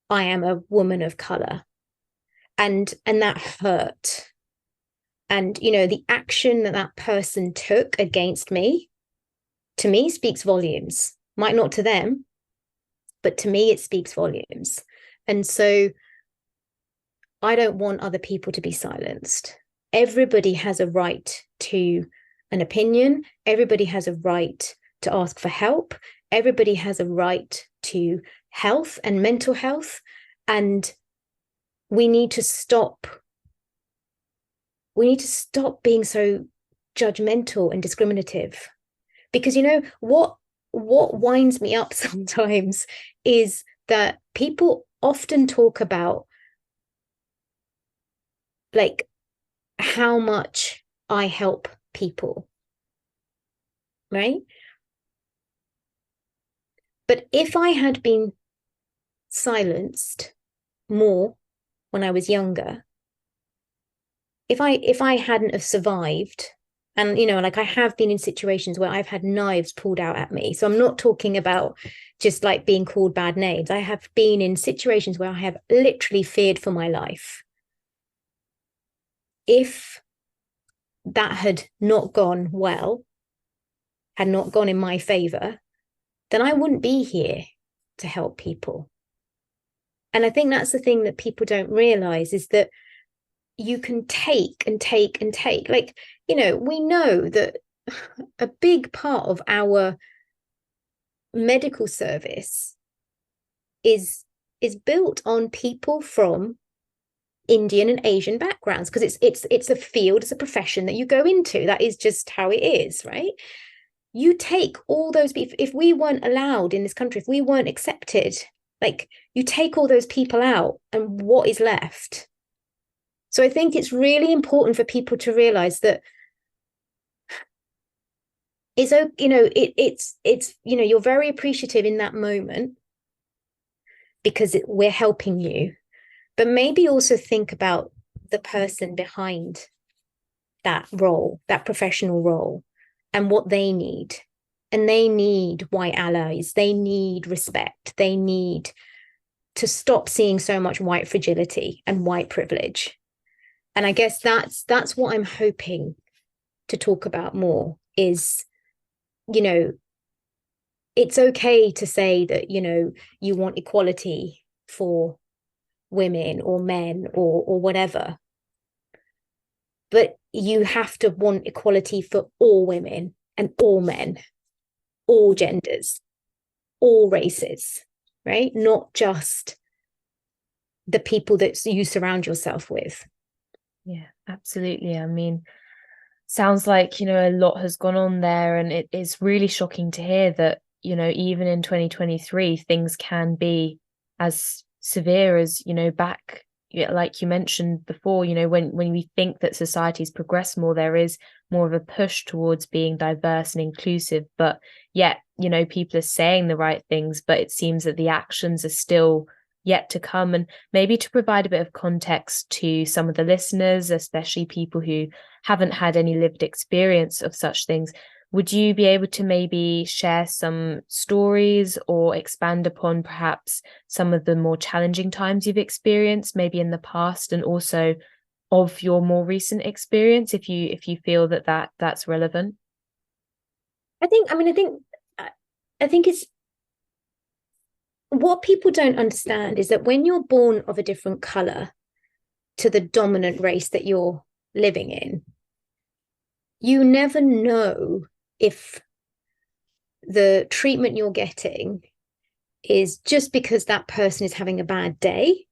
I am a woman of color, and that hurt. And, the action that person took against me, to me, speaks volumes. Might not to them, but to me, it speaks volumes. And so I don't want other people to be silenced. Everybody has a right to an opinion. Everybody has a right to ask for help. Everybody has a right to health and mental health. And we need to stop being so judgmental and discriminative. Because, what winds me up sometimes is that people often talk about, like, how much I help people, right? But if I had been silenced more when I was younger, if I hadn't have survived, and like, I have been in situations where I've had knives pulled out at me, so I'm not talking about just like being called bad names. I have been in situations where I have literally feared for my life. If that had not gone well, had not gone in my favor, then I wouldn't be here to help people. And I think that's the thing that people don't realize, is that you can take and take and take. Like, we know that a big part of our medical service is built on people from Indian and Asian backgrounds, because it's a field, it's a profession that you go into. That is just how it is, right? You take all those people, if we weren't allowed in this country, if we weren't accepted, like, you take all those people out, and what is left? So I think it's really important for people to realize that it's, you're very appreciative in that moment because we're helping you, but maybe also think about the person behind that role, that professional role, and what they need. And they need white allies. They need respect. They need to stop seeing so much white fragility and white privilege. And I guess that's what I'm hoping to talk about more is, it's okay to say that, you want equality for women or men or whatever. But you have to want equality for all women and all men, all genders, all races, right? Not just the people that you surround yourself with. Yeah, absolutely. I mean, sounds like, a lot has gone on there, and it is really shocking to hear that, even in 2023, things can be as severe as, back, like you mentioned before, when we think that society's progressed more, there is more of a push towards being diverse and inclusive, but yet, people are saying the right things, but it seems that the actions are still yet to come. And maybe to provide a bit of context to some of the listeners, especially people who haven't had any lived experience of such things, would you be able to maybe share some stories or expand upon perhaps some of the more challenging times you've experienced, maybe in the past, and also of your more recent experience, if you feel that's relevant? I think it's, what people don't understand is that when you're born of a different color to the dominant race that you're living in, you never know if the treatment you're getting is just because that person is having a bad day,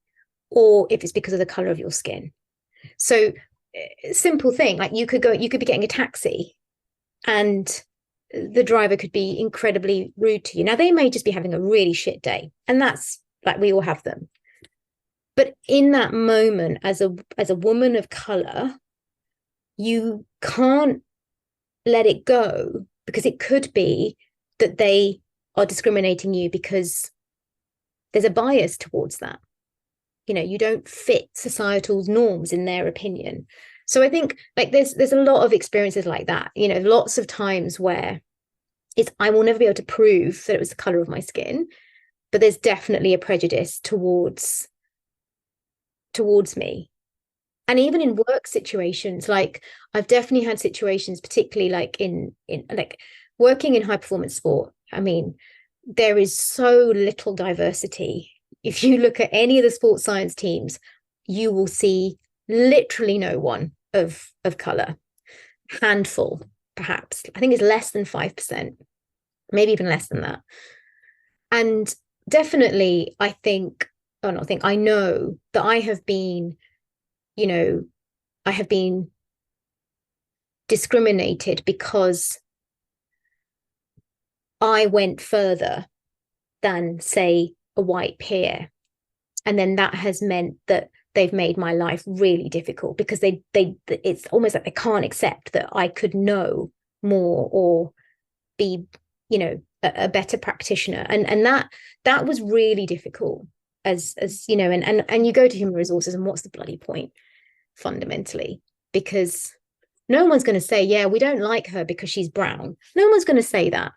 or if it's because of the color of your skin. So, simple thing, like you could be getting a taxi and the driver could be incredibly rude to you. Now, they may just be having a really shit day, and that's like, we all have them. But in that moment, as a woman of color, you can't let it go, because it could be that they are discriminating you because there's a bias towards that. You don't fit societal norms in their opinion. So I think, like, there's a lot of experiences like that, lots of times where I will never be able to prove that it was the color of my skin, but there's definitely a prejudice towards me. And even in work situations, like, I've definitely had situations, particularly like in like working in high performance sport. I mean, there is so little diversity. If you look at any of the sports science teams, you will see literally no one of color. Handful, perhaps. I think it's less than 5%, maybe even less than that. And definitely, I know that I have been discriminated because I went further than, say, a white peer. And then that has meant that they've made my life really difficult, because it's almost like they can't accept that I could know more or be, a better practitioner. And that was really difficult, as and you go to human resources, and what's the bloody point, fundamentally? Because no one's going to say, yeah, we don't like her because she's brown. No one's going to say that.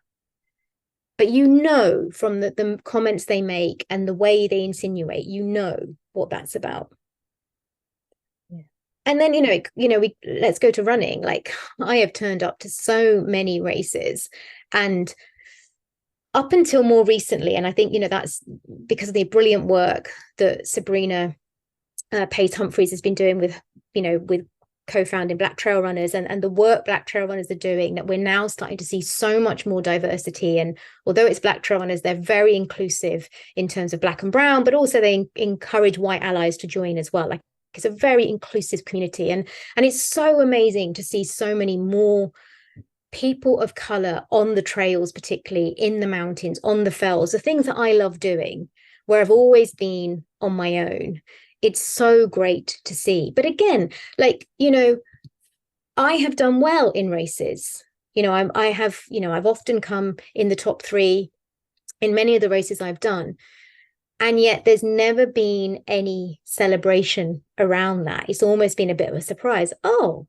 But from the comments they make and the way they insinuate, what that's about. Yeah. And then, let's go to running. Like, I have turned up to so many races, and up until more recently, and I think, that's because of the brilliant work that Sabrina Pace Humphreys has been doing with co-founding Black Trail Runners, and the work Black Trail Runners are doing, that we're now starting to see so much more diversity. And although it's Black Trail Runners, they're very inclusive in terms of Black and brown, but also they encourage white allies to join as well. Like, it's a very inclusive community, and it's so amazing to see so many more people of color on the trails, particularly in the mountains, on the fells, the things that I love doing, where I've always been on my own. It's so great to see. But again, like, I have done well in races. I've often come in the top 3 in many of the races I've done. And yet there's never been any celebration around that. It's almost been a bit of a surprise. Oh,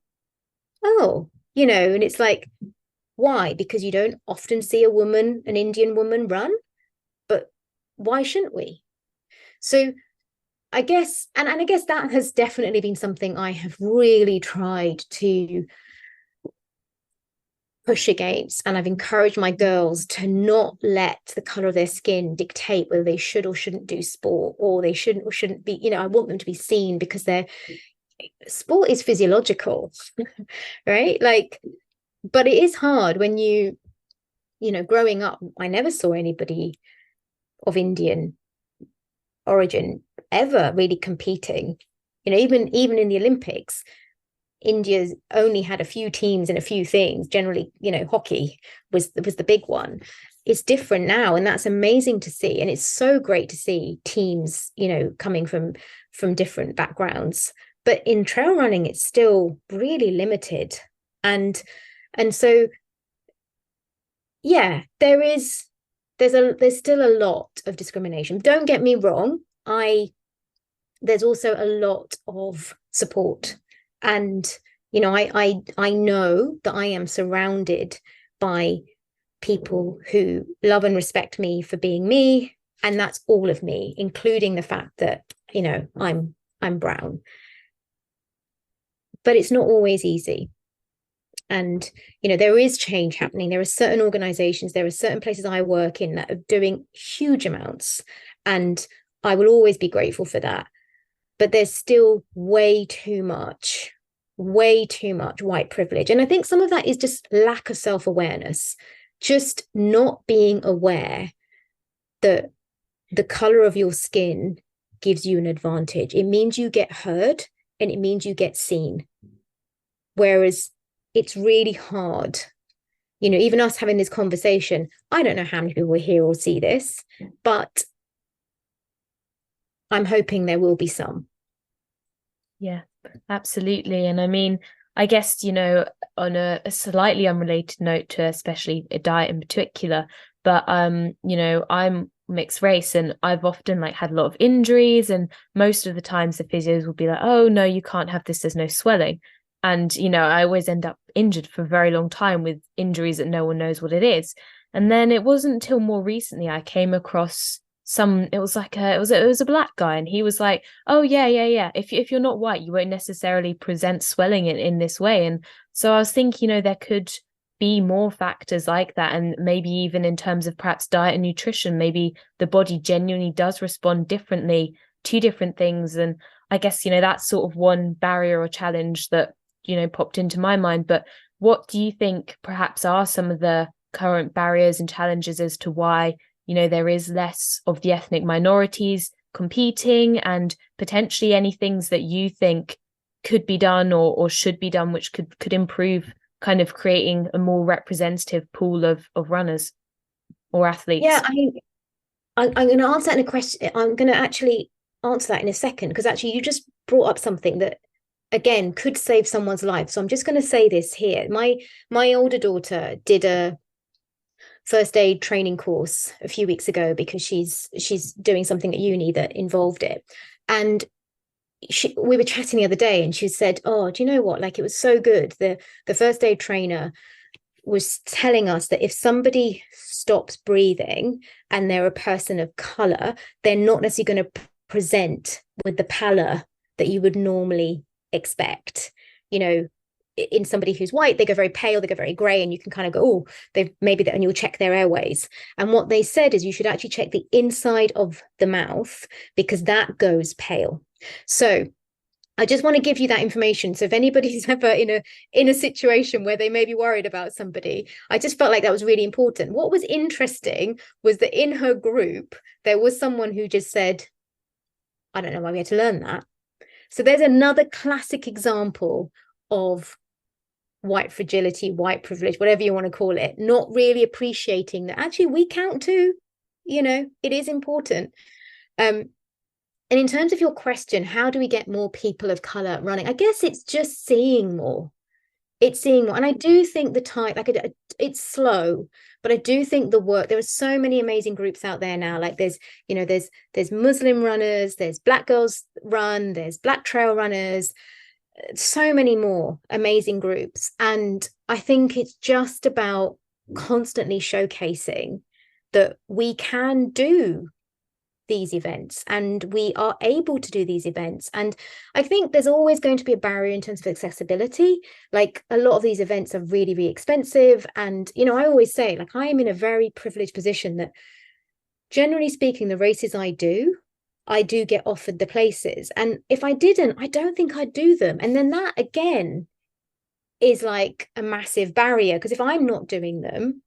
oh, and it's like, why? Because you don't often see an Indian woman run, but why shouldn't we? So I guess, and I guess that has definitely been something I have really tried to push against. And I've encouraged my girls to not let the color of their skin dictate whether they should or shouldn't do sport, or they shouldn't or shouldn't be, I want them to be seen because their sport is physiological, right? Like, but it is hard when growing up, I never saw anybody of Indian origin ever really competing. Even in the Olympics, India's only had a few teams and a few things. Generally, hockey was the big one. It's different now, and that's amazing to see. And it's so great to see teams, coming from different backgrounds. But in trail running, it's still really limited. And so, yeah, there's still a lot of discrimination. Don't get me wrong. There's also a lot of support. And, I know that I am surrounded by people who love and respect me for being me. And that's all of me, including the fact that, I'm brown. But it's not always easy. And, there is change happening. There are certain organizations, there are certain places I work in that are doing huge amounts. And I will always be grateful for that. But there's still way too much white privilege. And I think some of that is just lack of self-awareness, just not being aware that the color of your skin gives you an advantage. It means you get heard and it means you get seen. Whereas it's really hard, even us having this conversation, I don't know how many people will hear or see this, but I'm hoping there will be some. Yeah, absolutely. And I mean, I guess, on a slightly unrelated note to especially a diet in particular, but I'm mixed race, and I've often had a lot of injuries, and most of the times the physios will be like, oh no, you can't have this, there's no swelling. And I always end up injured for a very long time with injuries that no one knows what it is. And then it wasn't until more recently I came across it was a black guy, and he was like, oh yeah, if you're not white, you won't necessarily present swelling in this way. And so I was thinking, there could be more factors like that, and maybe even in terms of perhaps diet and nutrition, maybe the body genuinely does respond differently to different things. And I guess that's sort of one barrier or challenge that popped into my mind. But what do you think perhaps are some of the current barriers and challenges as to why there is less of the ethnic minorities competing, and potentially any things that you think could be done or should be done, which could improve kind of creating a more representative pool of runners or athletes? Yeah, I'm going to answer that in a question. I'm going to actually answer that in a second, because actually you just brought up something that, again, could save someone's life. So I'm just going to say this here. My older daughter did a first aid training course a few weeks ago because she's doing something at uni that involved it. And we were chatting the other day, and she said, oh, do you know what? It was so good. The first aid trainer was telling us that if somebody stops breathing and they're a person of color, they're not necessarily going to present with the pallor that you would normally expect. In somebody who's white, they go very pale, they go very gray, and you can kind of go, oh, and you'll check their airways. And what they said is you should actually check the inside of the mouth, because that goes pale. So I just want to give you that information. So if anybody's ever in a situation where they may be worried about somebody, I just felt like that was really important. What was interesting was that in her group, there was someone who just said, I don't know why we had to learn that. So there's another classic example of white fragility, white privilege, whatever you want to call it, not really appreciating that actually we count too. It is important. And in terms of your question, how do we get more people of color running? I guess it's just seeing more. And I do think the time, it's slow, but I do think the work, there are so many amazing groups out there now. There's Muslim runners, there's Black Girls Run, there's Black Trail Runners. so many more amazing groups. And I think it's just about constantly showcasing that we can do these events and we are able to do these events. And I think there's always going to be a barrier in terms of accessibility. Like a lot of these events are really, really expensive. And, I always say, like, I am in a very privileged position that generally speaking, the races I do get offered the places. And if I didn't, I don't think I'd do them. And then that again is like a massive barrier, because if I'm not doing them,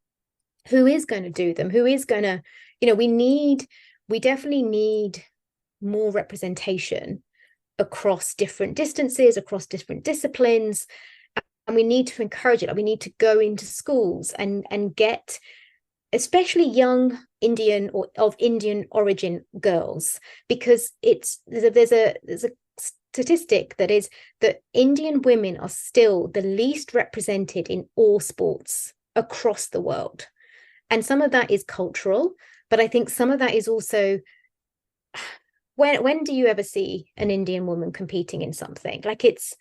who is going to do them? Who is going to, we definitely need more representation across different distances, across different disciplines. And we need to encourage it. Like we need to go into schools and get especially young Indian or of Indian origin girls, because there's a statistic that is that Indian women are still the least represented in all sports across the world. And some of that is cultural, but I think some of that is also, when do you ever see an Indian woman competing in something? Like it's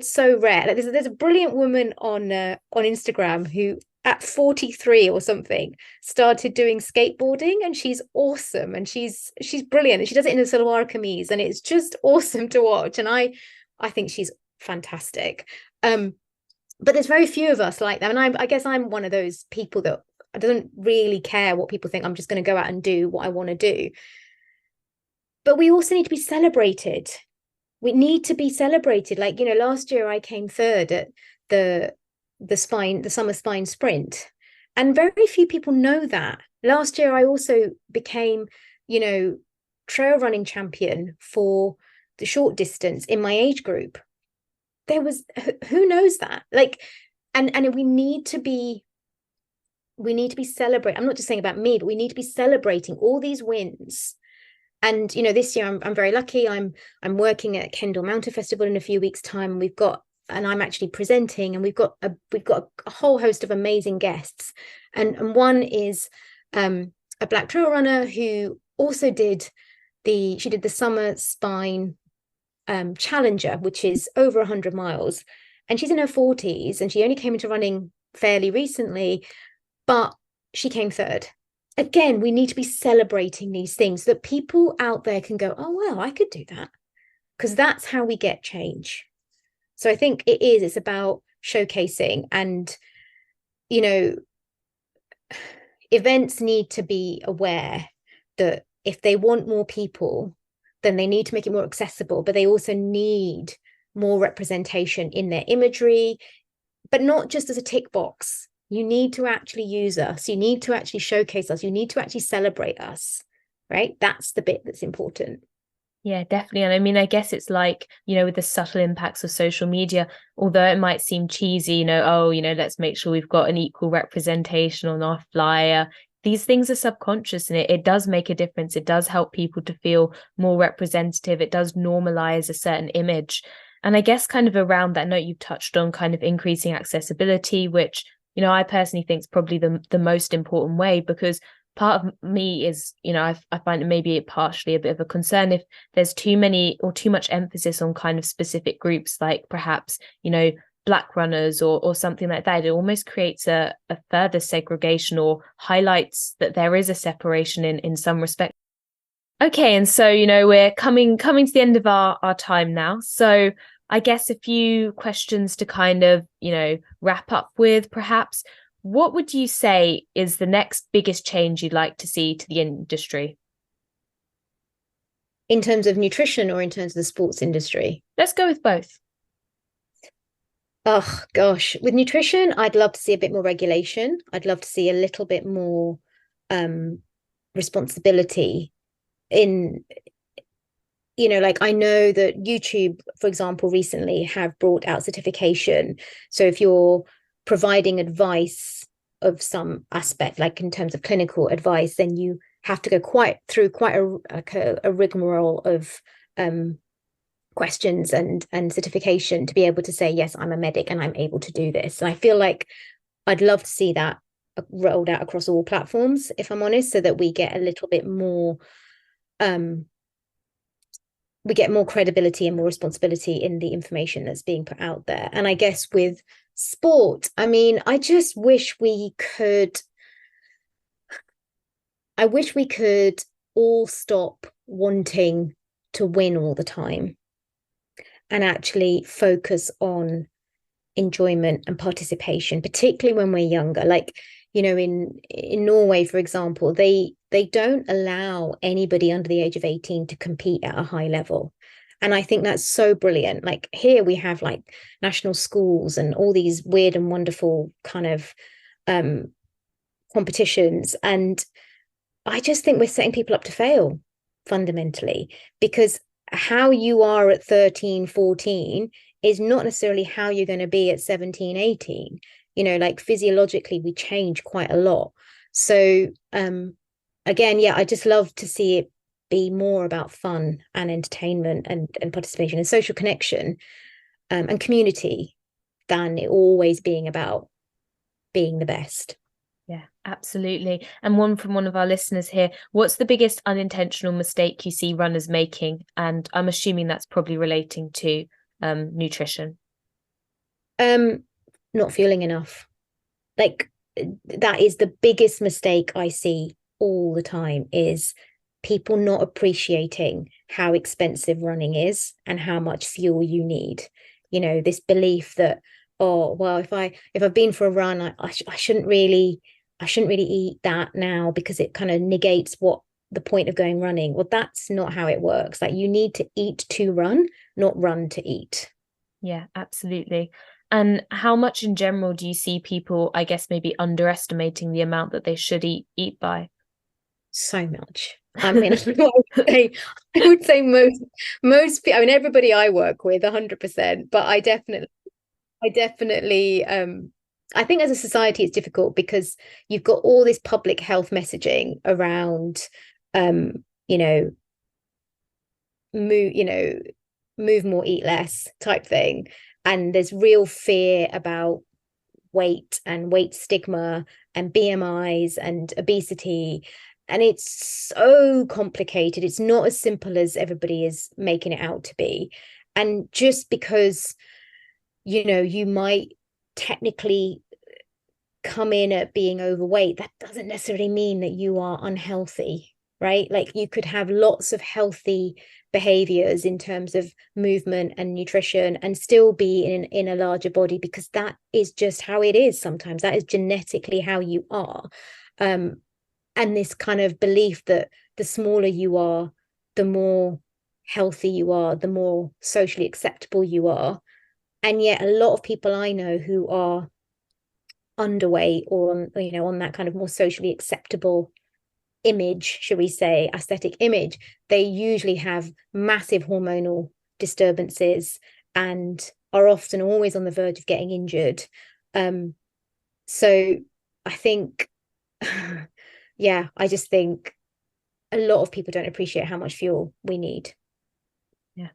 so rare. Like there's a brilliant woman on Instagram who at 43 or something started doing skateboarding, and she's awesome and she's brilliant, and she does it in a salwar kameez, and it's just awesome to watch. And I think she's fantastic. But there's very few of us like that, and I guess I'm one of those people that I don't really care what people think. I'm just going to go out and do what I want to do. But we also need to be celebrated. We need to be celebrated. Like, last year I came third at the summer spine sprint, and very few people know that. Last year I also became, trail running champion for the short distance in my age group. There was, who knows that? Like, and we need to be celebrating. I'm not just saying about me, but we need to be celebrating all these wins. And this year I'm very lucky. I'm working at Kendal Mountain Festival in a few weeks' time. And I'm actually presenting, and we've got a whole host of amazing guests. And one is a black trail runner who also did the summer spine challenger, which is over 100 miles. And she's in her 40s, and she only came into running fairly recently, but she came third. Again, we need to be celebrating these things so that people out there can go, oh, well, I could do that, because that's how we get change. So I think it's about showcasing, and, events need to be aware that if they want more people, then they need to make it more accessible, but they also need more representation in their imagery, but not just as a tick box. You need to actually use us. You need to actually showcase us. You need to actually celebrate us, right? That's the bit that's important. Yeah, definitely. And I mean, I guess it's like, with the subtle impacts of social media, although it might seem cheesy, let's make sure we've got an equal representation on our flyer. These things are subconscious, and it does make a difference. It does help people to feel more representative. It does normalize a certain image. And I guess kind of around that note, you've touched on kind of increasing accessibility, which, I personally think is probably the most important way, because part of me is, I find it maybe partially a bit of a concern if there's too many or too much emphasis on kind of specific groups, like perhaps, Black runners or something like that. It almost creates a further segregation, or highlights that there is a separation in some respect. Okay, and so, we're coming to the end of our time now. So I guess a few questions to kind of, wrap up with, perhaps. What would you say is the next biggest change you'd like to see to the industry? In terms of nutrition or in terms of the sports industry? Let's go with both. Oh, gosh. With nutrition, I'd love to see a bit more regulation. I'd love to see a little bit more responsibility in, like I know that YouTube, for example, recently have brought out certification. So if you're providing advice of some aspect, like in terms of clinical advice, then you have to go through quite a rigmarole of questions and certification to be able to say, yes, I'm a medic and I'm able to do this. And I feel like I'd love to see that rolled out across all platforms, if I'm honest, so that we get a little bit more we get more credibility and more responsibility in the information that's being put out there. And I guess with sport, I mean, I wish we could all stop wanting to win all the time and actually focus on enjoyment and participation, particularly when we're younger. Like, you know, in Norway, for example, they don't allow anybody under the age of 18 to compete at a high level. And I think that's so brilliant. Like here we have like national schools and all these weird and wonderful kind of competitions. And I just think we're setting people up to fail fundamentally, because how you are at 13, 14 is not necessarily how you're going to be at 17, 18. You know, like physiologically, we change quite a lot. So again, yeah, I just love to see it be more about fun and entertainment and participation and social connection and community than it always being about being the best. Yeah, absolutely. And one from one of our listeners here, what's the biggest unintentional mistake you see runners making? And I'm assuming that's probably relating to nutrition. Not feeling enough. Like that is the biggest mistake I see all the time, is people not appreciating how expensive running is and how much fuel you need. You know, this belief that, oh, well, if I've been for a run, I shouldn't really eat that now because it kind of negates what the point of going running. Well, that's not how it works. Like you need to eat to run, not run to eat. Yeah, absolutely. And how much in general do you see people, I guess, maybe underestimating the amount that they should eat by? So much. I mean, I would say most people, I mean, everybody I work with 100%, but I definitely I think as a society it's difficult because you've got all this public health messaging around you know, move more, eat less type thing. And there's real fear about weight and weight stigma and BMIs and obesity. And it's so complicated. It's not as simple as everybody is making it out to be. And just because, you know, you might technically come in at being overweight, that doesn't necessarily mean that you are unhealthy, right? Like you could have lots of healthy behaviors in terms of movement and nutrition and still be in a larger body, because that is just how it is. Sometimes that is genetically how you are. And this kind of belief that the smaller you are, the more healthy you are, the more socially acceptable you are. And yet a lot of people I know who are underweight or on, you know, on that kind of more socially acceptable image, should we say, aesthetic image, they usually have massive hormonal disturbances and are often always on the verge of getting injured. So I think, yeah, I just think a lot of people don't appreciate how much fuel we need. Yeah,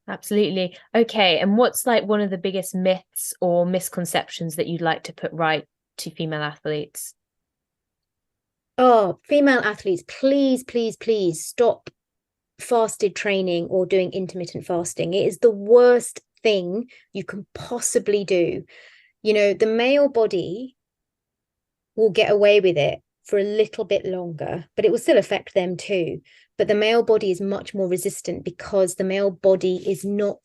absolutely. Okay, and what's like one of the biggest myths or misconceptions that you'd like to put right to female athletes? Oh, female athletes, please stop fasted training or doing intermittent fasting. It is the worst thing you can possibly do. You know, the male body will get away with it for a little bit longer, but it will still affect them too. But the male body is much more resistant because the male body is not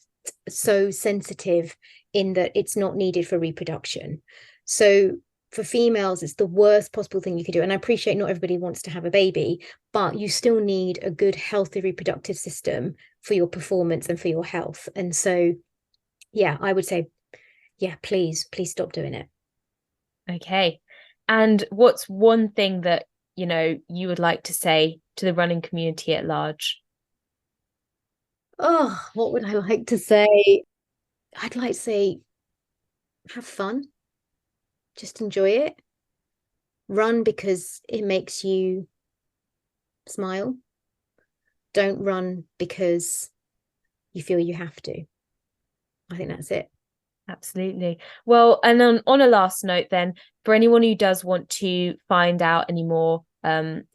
so sensitive in that it's not needed for reproduction. So for females, it's the worst possible thing you could do. And I appreciate not everybody wants to have a baby, but you still need a good, healthy reproductive system for your performance and for your health. And so, yeah, I would say, yeah, please stop doing it. Okay. And what's one thing that, you know, you would like to say to the running community at large? Oh, what would I like to say? I'd like to say, have fun. Just enjoy it. Run because it makes you smile. Don't run because you feel you have to. I think that's it. Absolutely. Well, and on a last note then, for anyone who does want to find out any more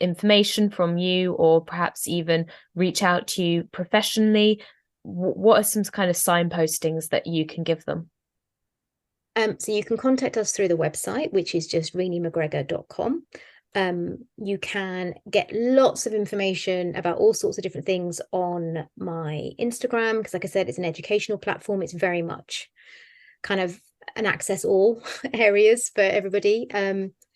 information from you or perhaps even reach out to you professionally, what are some kind of signpostings that you can give them? So you can contact us through the website, which is just rennemcgregor.com. You can get lots of information about all sorts of different things on my Instagram, because like I said, it's an educational platform. It's very much kind of an access all areas for everybody,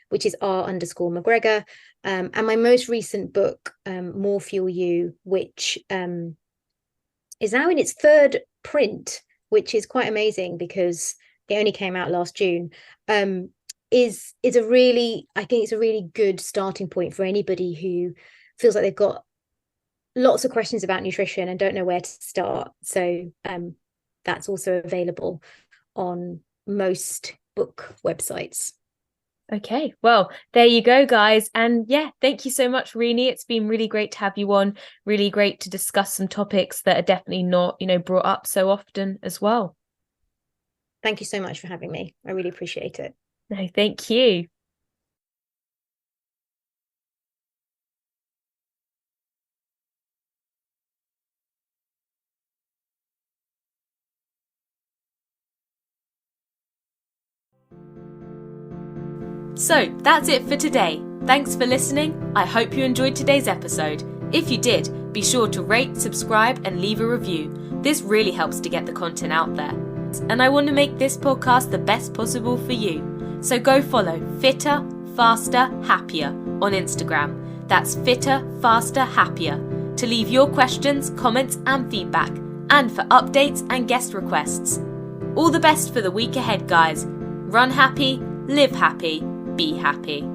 which is r_McGregor. And my most recent book, More Fuel You, which is now in its third print, which is quite amazing because it only came out last June, is a really, I think it's a really good starting point for anybody who feels like they've got lots of questions about nutrition and don't know where to start. So that's also available on most book websites. Okay, well, there you go, guys. And yeah, thank you so much, Renee. It's been really great to have you on. Really great to discuss some topics that are definitely not, brought up so often as well. Thank you so much for having me. I really appreciate it. No, thank you. So that's it for today. Thanks for listening. I hope you enjoyed today's episode. If you did, be sure to rate, subscribe, and leave a review. This really helps to get the content out there. And I want to make this podcast the best possible for you. So go follow Fitter, Faster, Happier on Instagram. That's Fitter, Faster, Happier to leave your questions, comments, and feedback, and for updates and guest requests. All the best for the week ahead, guys. Run happy, live happy, be happy.